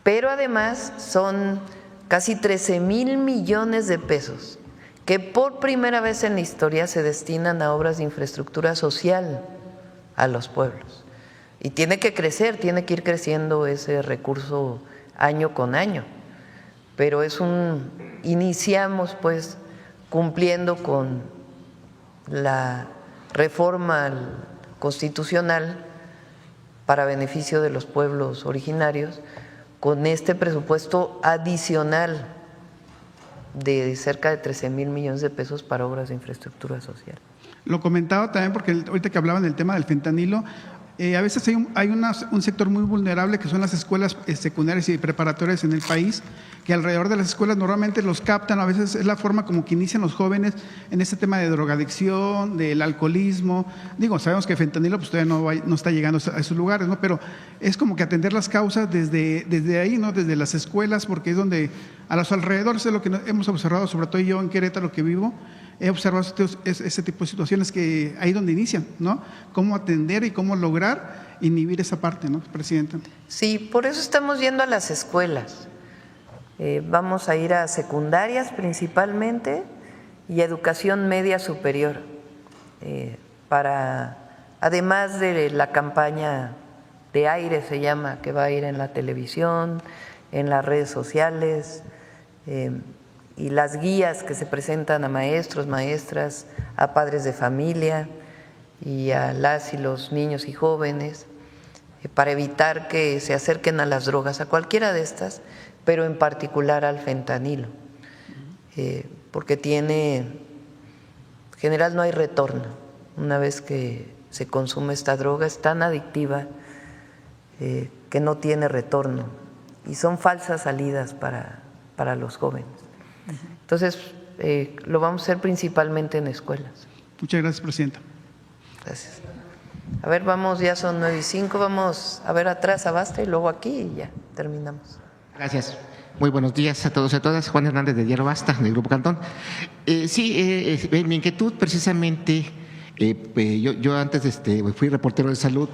Speaker 1: pero además son casi 13,000 millones de pesos que por primera vez en la historia se destinan a obras de infraestructura social a los pueblos. Y tiene que crecer, tiene que ir creciendo ese recurso año con año, pero iniciamos pues cumpliendo con la reforma constitucional para beneficio de los pueblos originarios con este presupuesto adicional de cerca de 13,000 millones de pesos para obras de infraestructura social.
Speaker 13: Lo comentaba también porque ahorita que hablaban del tema del fentanilo, A veces hay un sector muy vulnerable que son las escuelas secundarias y preparatorias en el país, que alrededor de las escuelas normalmente los captan, a veces es la forma como que inician los jóvenes en este tema de drogadicción, del alcoholismo. Digo, sabemos que fentanilo pues todavía no está llegando a esos lugares, ¿no? Pero es como que atender las causas desde ahí, ¿no? Desde las escuelas, porque es donde a los alrededores es lo que hemos observado, sobre todo yo en Querétaro que vivo. He observado ese tipo de situaciones que ahí donde inician, ¿no? Cómo atender y cómo lograr inhibir esa parte, ¿no, Presidenta?
Speaker 1: Sí, por eso estamos yendo a las escuelas. Vamos a ir a secundarias principalmente y a educación media superior, además de la campaña de aire, se llama, que va a ir en la televisión, en las redes sociales, y las guías que se presentan a maestros, maestras, a padres de familia y a las y los niños y jóvenes, para evitar que se acerquen a las drogas, a cualquiera de estas, pero en particular al fentanilo, porque en general no hay retorno. Una vez que se consume esta droga es tan adictiva que no tiene retorno y son falsas salidas para los jóvenes. Entonces, lo vamos a hacer principalmente en escuelas.
Speaker 13: Muchas gracias, Presidenta.
Speaker 1: Gracias. A ver, ya son 9:05, vamos a ver atrás a Basta y luego aquí y ya terminamos.
Speaker 14: Gracias. Muy buenos días a todos y a todas. Juan Hernández de Diario Basta, del Grupo Cantón. Mi inquietud precisamente, yo antes fui reportero de salud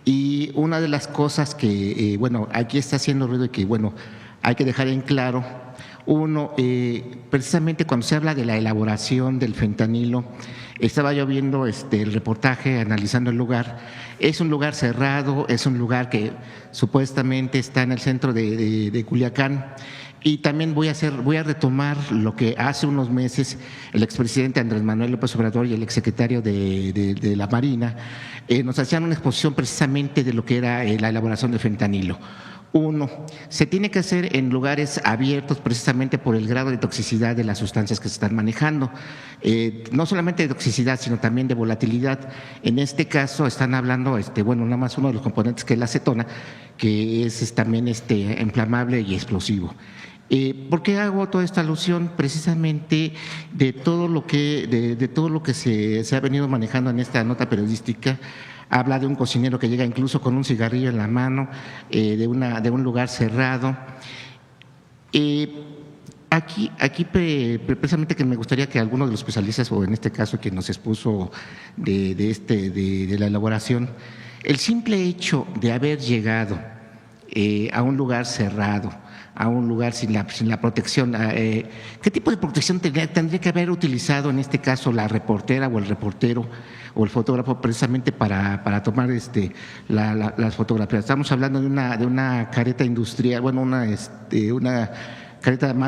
Speaker 14: y una de las cosas que, aquí está haciendo ruido y que, hay que dejar en claro. Uno, precisamente cuando se habla de la elaboración del fentanilo, estaba yo viendo el reportaje, analizando el lugar. Es un lugar cerrado, es un lugar que supuestamente está en el centro de Culiacán. Y también voy a retomar lo que hace unos meses el expresidente Andrés Manuel López Obrador y el exsecretario de la Marina nos hacían una exposición precisamente de lo que era la elaboración de fentanilo. Uno, se tiene que hacer en lugares abiertos precisamente por el grado de toxicidad de las sustancias que se están manejando. No solamente de toxicidad, sino también de volatilidad. En este caso están hablando, nada más uno de los componentes que es la acetona, que es también inflamable y explosivo. ¿Por qué hago toda esta alusión? Precisamente de todo lo que se ha venido manejando en esta nota periodística. Habla de un cocinero que llega incluso con un cigarrillo en la mano, de un lugar cerrado. Aquí precisamente que me gustaría que alguno de los especialistas, o en este caso quien nos expuso de la elaboración, el simple hecho de haber llegado a un lugar cerrado, a un lugar sin la protección, ¿qué tipo de protección tendría que haber utilizado en este caso la reportera o el reportero o el fotógrafo precisamente para tomar las fotografías? Estamos hablando de una careta industrial, una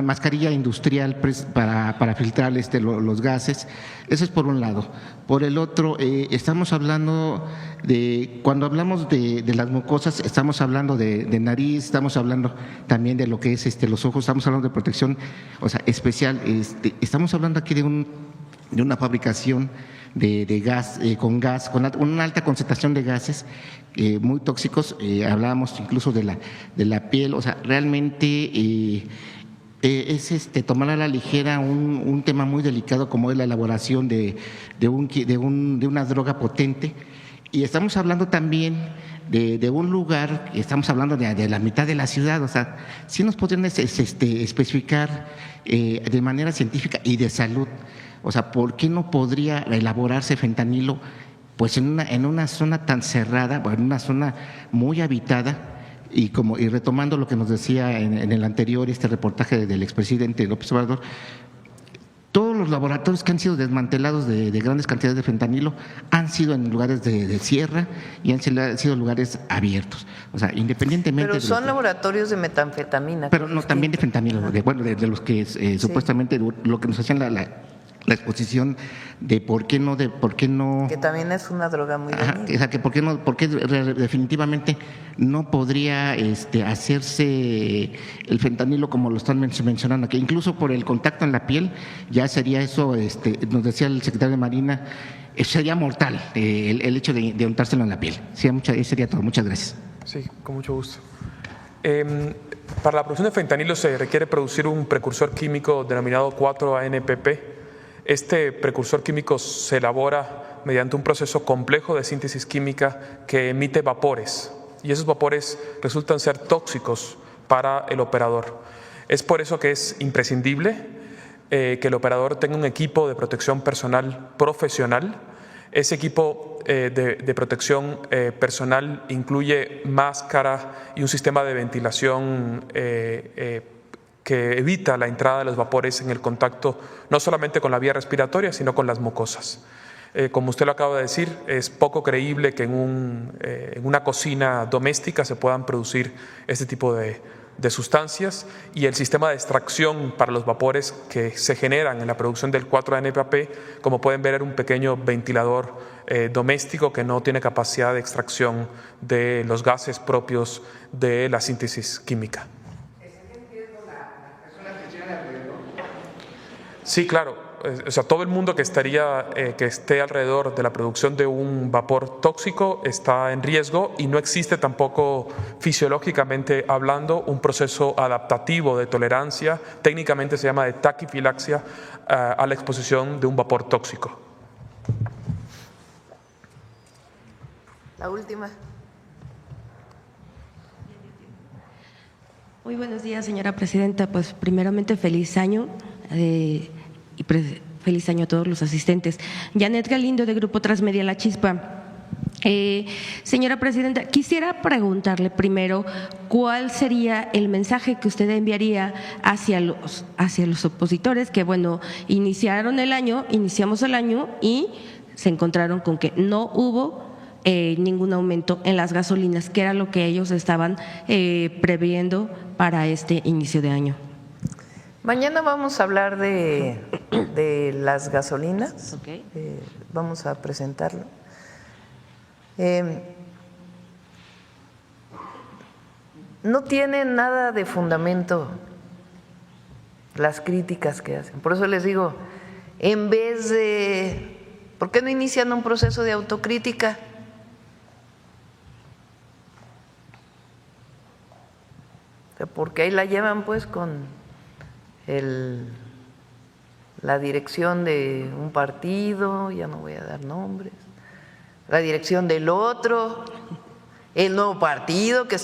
Speaker 14: mascarilla industrial para filtrar los gases. Eso es por un lado. Por el otro, estamos hablando cuando hablamos de las mucosas, estamos hablando de nariz, estamos hablando también de lo que es los ojos, estamos hablando de protección, especial. Estamos hablando aquí de una fabricación de gas, con una alta concentración de gases muy tóxicos. Hablábamos incluso de la piel, realmente es tomar a la ligera un tema muy delicado como es la elaboración de una droga potente. Y estamos hablando también de un lugar, estamos hablando de la mitad de la ciudad, sí nos podrían especificar de manera científica y de salud, ¿por qué no podría elaborarse fentanilo pues en una zona tan cerrada, en una zona muy habitada? Y retomando lo que nos decía en el anterior reportaje del expresidente López Obrador, todos los laboratorios que han sido desmantelados de grandes cantidades de fentanilo han sido en lugares de sierra y han sido lugares abiertos. Independientemente.
Speaker 1: Pero son laboratorios de metanfetamina.
Speaker 14: Pero no, también de fentanilo, de los que supuestamente lo que nos hacían la exposición de por qué no
Speaker 1: que también es una droga muy dañina.
Speaker 14: O sea, que por qué definitivamente no podría hacerse el fentanilo como lo están mencionando aquí, incluso por el contacto en la piel, ya sería eso, nos decía el secretario de Marina, sería mortal el hecho de untárselo en la piel. Sí, sería todo. Muchas gracias.
Speaker 6: Sí, con mucho gusto. Para la producción de fentanilo se requiere producir un precursor químico denominado 4-ANPP. Este precursor químico se elabora mediante un proceso complejo de síntesis química que emite vapores, y esos vapores resultan ser tóxicos para el operador. Es por eso que es imprescindible que el operador tenga un equipo de protección personal profesional. Ese equipo de protección personal incluye máscara y un sistema de ventilación que evita la entrada de los vapores en el contacto no solamente con la vía respiratoria, sino con las mucosas. Como usted lo acaba de decir, es poco creíble que en una cocina doméstica se puedan producir este tipo de sustancias, y el sistema de extracción para los vapores que se generan en la producción del 4-ANPP, como pueden ver, era un pequeño ventilador doméstico que no tiene capacidad de extracción de los gases propios de la síntesis química. Sí, claro. O sea, todo el mundo que esté alrededor de la producción de un vapor tóxico está en riesgo, y no existe tampoco, fisiológicamente hablando, un proceso adaptativo de tolerancia, técnicamente se llama de taquifilaxia, a la exposición de un vapor tóxico.
Speaker 1: La última.
Speaker 15: Muy buenos días, señora presidenta. Pues primeramente feliz año y feliz año a todos los asistentes. Janet Galindo, de Grupo Transmedia La Chispa. Señora presidenta, quisiera preguntarle primero cuál sería el mensaje que usted enviaría hacia los opositores que, bueno, iniciamos el año y se encontraron con que no hubo ningún aumento en las gasolinas, que era lo que ellos estaban previendo para este inicio de año.
Speaker 1: Mañana vamos a hablar de las gasolinas.
Speaker 15: Okay.
Speaker 1: Vamos a presentarlo. No tienen nada de fundamento las críticas que hacen. Por eso les digo, en vez de… ¿Por qué no inician un proceso de autocrítica? Porque ahí la llevan pues con la dirección de un partido, ya no voy a dar nombres, la dirección del otro, el nuevo partido que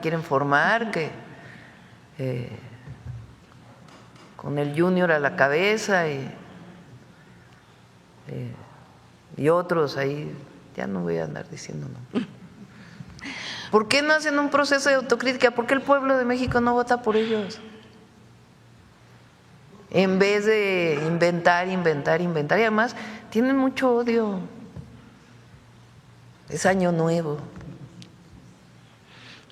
Speaker 1: quieren formar, con el Junior a la cabeza y otros ahí, ya no voy a andar diciendo nombres. ¿Por qué no hacen un proceso de autocrítica? ¿Por qué el pueblo de México no vota por ellos? En vez de inventar, y además tienen mucho odio. Es año nuevo.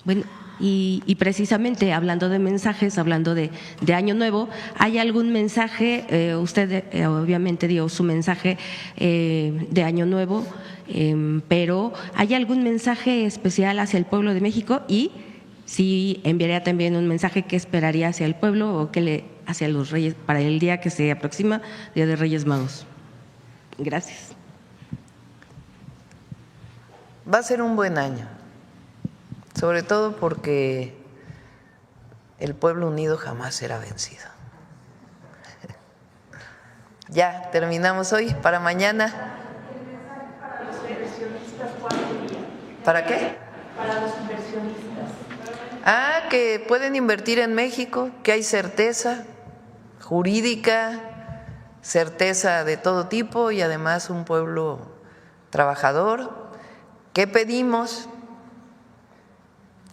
Speaker 15: Bueno, y precisamente hablando de mensajes, hablando de año nuevo, ¿hay algún mensaje? Usted obviamente dio su mensaje de año nuevo, pero ¿hay algún mensaje especial hacia el pueblo de México? Y si enviaría también un mensaje que esperaría hacia el pueblo o hacia los Reyes para el día que se aproxima, Día de Reyes Magos. Gracias.
Speaker 1: Va a ser un buen año, sobre todo porque el pueblo unido jamás será vencido. Ya terminamos hoy. Para mañana. ¿Para qué?
Speaker 3: Para los inversionistas.
Speaker 1: Que pueden invertir en México, que hay certeza jurídica, certeza de todo tipo y además un pueblo trabajador. ¿Qué pedimos?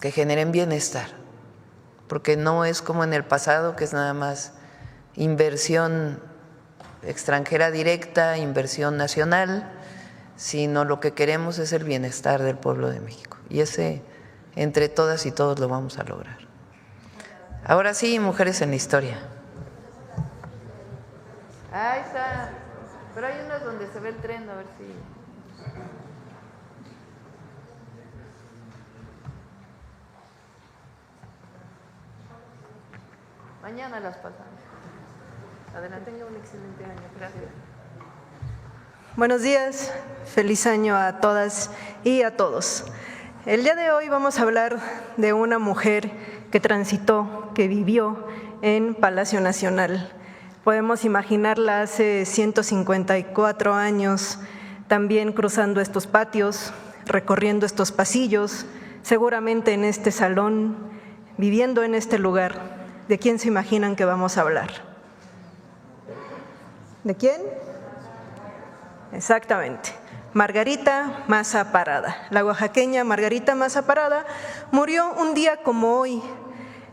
Speaker 1: Que generen bienestar, porque no es como en el pasado, que es nada más inversión extranjera directa, inversión nacional, sino lo que queremos es el bienestar del pueblo de México, y ese entre todas y todos lo vamos a lograr. Ahora sí, mujeres en la historia. Ahí está. Pero hay unas donde se ve el tren, a ver si... Mañana las pasamos. Adelante.
Speaker 16: Tenga un excelente año.
Speaker 1: Gracias.
Speaker 16: Buenos días, feliz año a todas y a todos. El día de hoy vamos a hablar de una mujer que transitó, que vivió en Palacio Nacional. Podemos imaginarla hace 154 años, también cruzando estos patios, recorriendo estos pasillos, seguramente en este salón, viviendo en este lugar. ¿De quién se imaginan que vamos a hablar? ¿De quién? Exactamente, Margarita Maza Parada. La oaxaqueña Margarita Maza Parada murió un día como hoy,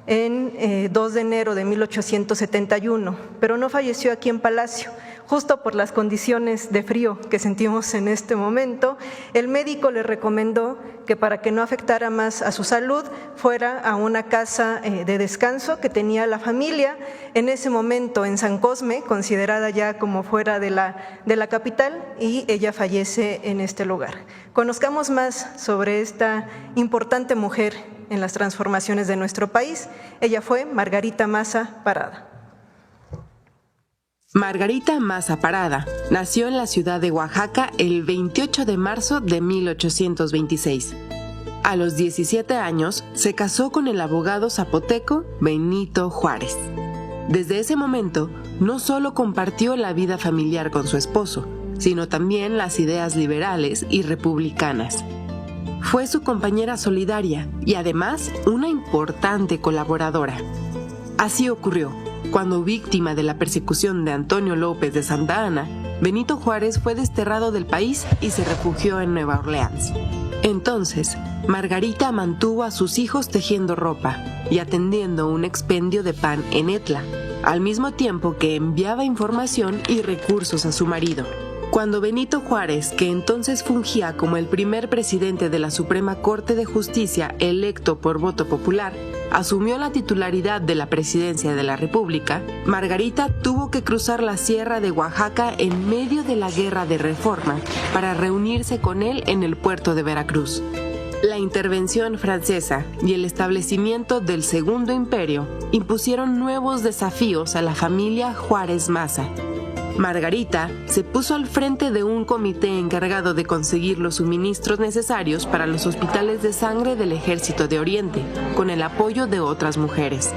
Speaker 16: en 2 de enero de 1871, pero no falleció aquí en Palacio. Justo por las condiciones de frío que sentimos en este momento, el médico le recomendó que para que no afectara más a su salud, fuera a una casa de descanso que tenía la familia en ese momento en San Cosme, considerada ya como fuera de la capital, y ella fallece en este lugar. Conozcamos más sobre esta importante mujer en las transformaciones de nuestro país. Ella fue Margarita Maza Parada.
Speaker 17: Margarita Maza Parada nació en la ciudad de Oaxaca el 28 de marzo de 1826. A los 17 años se casó con el abogado zapoteco Benito Juárez. Desde ese momento, no solo compartió la vida familiar con su esposo, sino también las ideas liberales y republicanas. Fue su compañera solidaria y además una importante colaboradora. Así ocurrió cuando, víctima de la persecución de Antonio López de Santa Anna, Benito Juárez fue desterrado del país y se refugió en Nueva Orleans. Entonces, Margarita mantuvo a sus hijos tejiendo ropa y atendiendo un expendio de pan en Etla, al mismo tiempo que enviaba información y recursos a su marido. Cuando Benito Juárez, que entonces fungía como el primer presidente de la Suprema Corte de Justicia electo por voto popular, asumió la titularidad de la presidencia de la República, Margarita tuvo que cruzar la sierra de Oaxaca en medio de la Guerra de Reforma para reunirse con él en el puerto de Veracruz. La intervención francesa y el establecimiento del Segundo Imperio impusieron nuevos desafíos a la familia Juárez Maza. Margarita se puso al frente de un comité encargado de conseguir los suministros necesarios para los hospitales de sangre del Ejército de Oriente, con el apoyo de otras mujeres.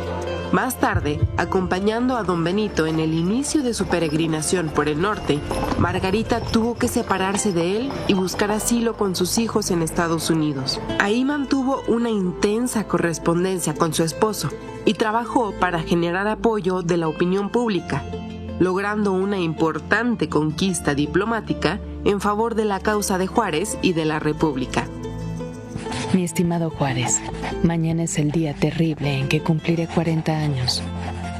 Speaker 17: Más tarde, acompañando a don Benito en el inicio de su peregrinación por el norte, Margarita tuvo que separarse de él y buscar asilo con sus hijos en Estados Unidos. Ahí mantuvo una intensa correspondencia con su esposo y trabajó para generar apoyo de la opinión pública, logrando una importante conquista diplomática en favor de la causa de Juárez y de la República.
Speaker 18: Mi estimado Juárez, mañana es el día terrible en que cumpliré 40 años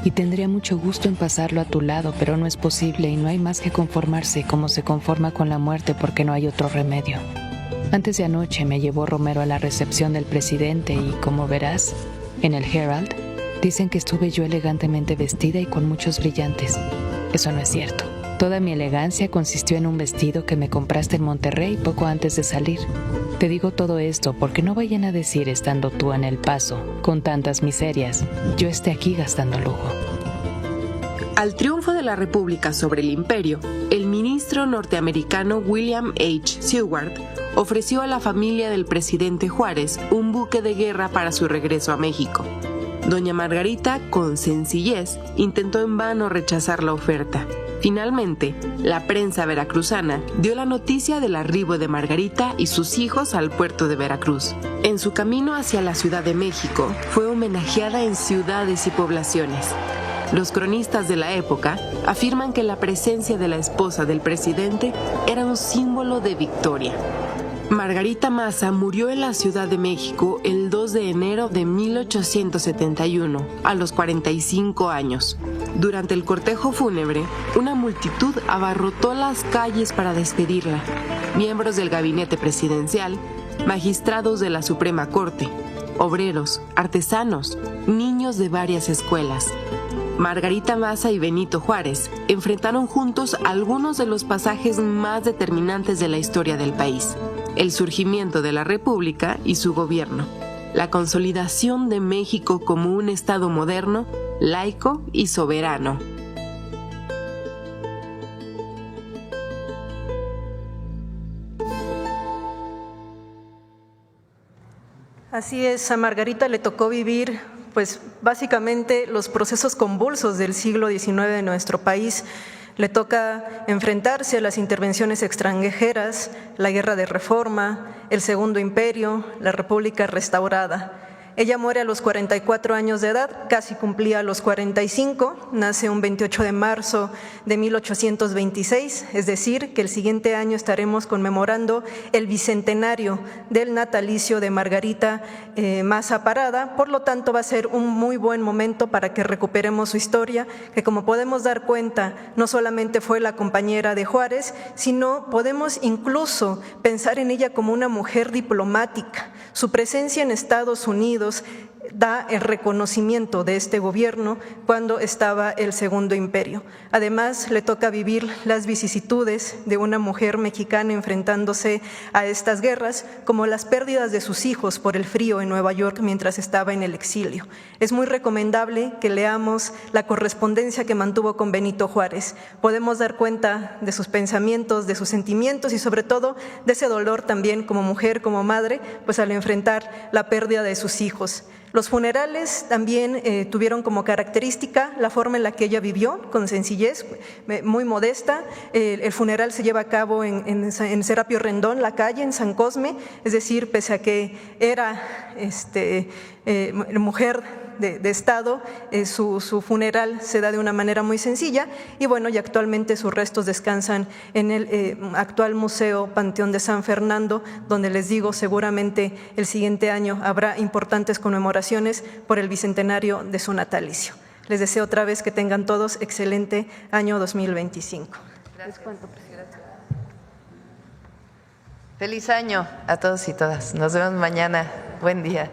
Speaker 18: y tendría mucho gusto en pasarlo a tu lado, pero no es posible y no hay más que conformarse como se conforma con la muerte porque no hay otro remedio. Antes de anoche me llevó Romero a la recepción del presidente y, como verás, en el Herald dicen que estuve yo elegantemente vestida y con muchos brillantes. Eso no es cierto. Toda mi elegancia consistió en un vestido que me compraste en Monterrey poco antes de salir. Te digo todo esto porque no vayan a decir, estando tú en El Paso, con tantas miserias, yo esté aquí gastando lujo.
Speaker 17: Al triunfo de la República sobre el Imperio, el ministro norteamericano William H. Seward ofreció a la familia del presidente Juárez un buque de guerra para su regreso a México. Doña Margarita, con sencillez, intentó en vano rechazar la oferta. Finalmente, la prensa veracruzana dio la noticia del arribo de Margarita y sus hijos al puerto de Veracruz. En su camino hacia la Ciudad de México, fue homenajeada en ciudades y poblaciones. Los cronistas de la época afirman que la presencia de la esposa del presidente era un símbolo de victoria. Margarita Maza murió en la Ciudad de México el 2 de enero de 1871, a los 45 años. Durante el cortejo fúnebre, una multitud abarrotó las calles para despedirla. Miembros del gabinete presidencial, magistrados de la Suprema Corte, obreros, artesanos, niños de varias escuelas. Margarita Maza y Benito Juárez enfrentaron juntos algunos de los pasajes más determinantes de la historia del país: el surgimiento de la República y su gobierno, la consolidación de México como un Estado moderno, laico y soberano.
Speaker 16: Así es, a Margarita le tocó vivir, pues básicamente los procesos convulsos del siglo XIX de nuestro país. Le toca enfrentarse a las intervenciones extranjeras, la Guerra de Reforma, el Segundo Imperio, la República restaurada. Ella muere a los 44 años de edad, casi cumplía los 45, nace un 28 de marzo de 1826, es decir, que el siguiente año estaremos conmemorando el bicentenario del natalicio de Margarita Maza Parada. Por lo tanto, va a ser un muy buen momento para que recuperemos su historia, que como podemos dar cuenta, no solamente fue la compañera de Juárez, sino podemos incluso pensar en ella como una mujer diplomática. Su presencia en Estados Unidos da el reconocimiento de este gobierno cuando estaba el Segundo Imperio. Además, le toca vivir las vicisitudes de una mujer mexicana enfrentándose a estas guerras, como las pérdidas de sus hijos por el frío en Nueva York mientras estaba en el exilio. Es muy recomendable que leamos la correspondencia que mantuvo con Benito Juárez. Podemos dar cuenta de sus pensamientos, de sus sentimientos y sobre todo de ese dolor también como mujer, como madre, pues al enfrentar la pérdida de sus hijos. Los funerales también tuvieron como característica la forma en la que ella vivió, con sencillez, muy modesta. El funeral se lleva a cabo en Serapio Rendón, la calle, en San Cosme, es decir, pese a que era mujer de Estado, su funeral se da de una manera muy sencilla y bueno, y actualmente sus restos descansan en el actual Museo Panteón de San Fernando, donde les digo, seguramente el siguiente año habrá importantes conmemoraciones por el bicentenario de su natalicio. Les deseo otra vez que tengan todos excelente año 2025.
Speaker 1: Gracias. Feliz año a todos y todas. Nos vemos mañana. Buen día.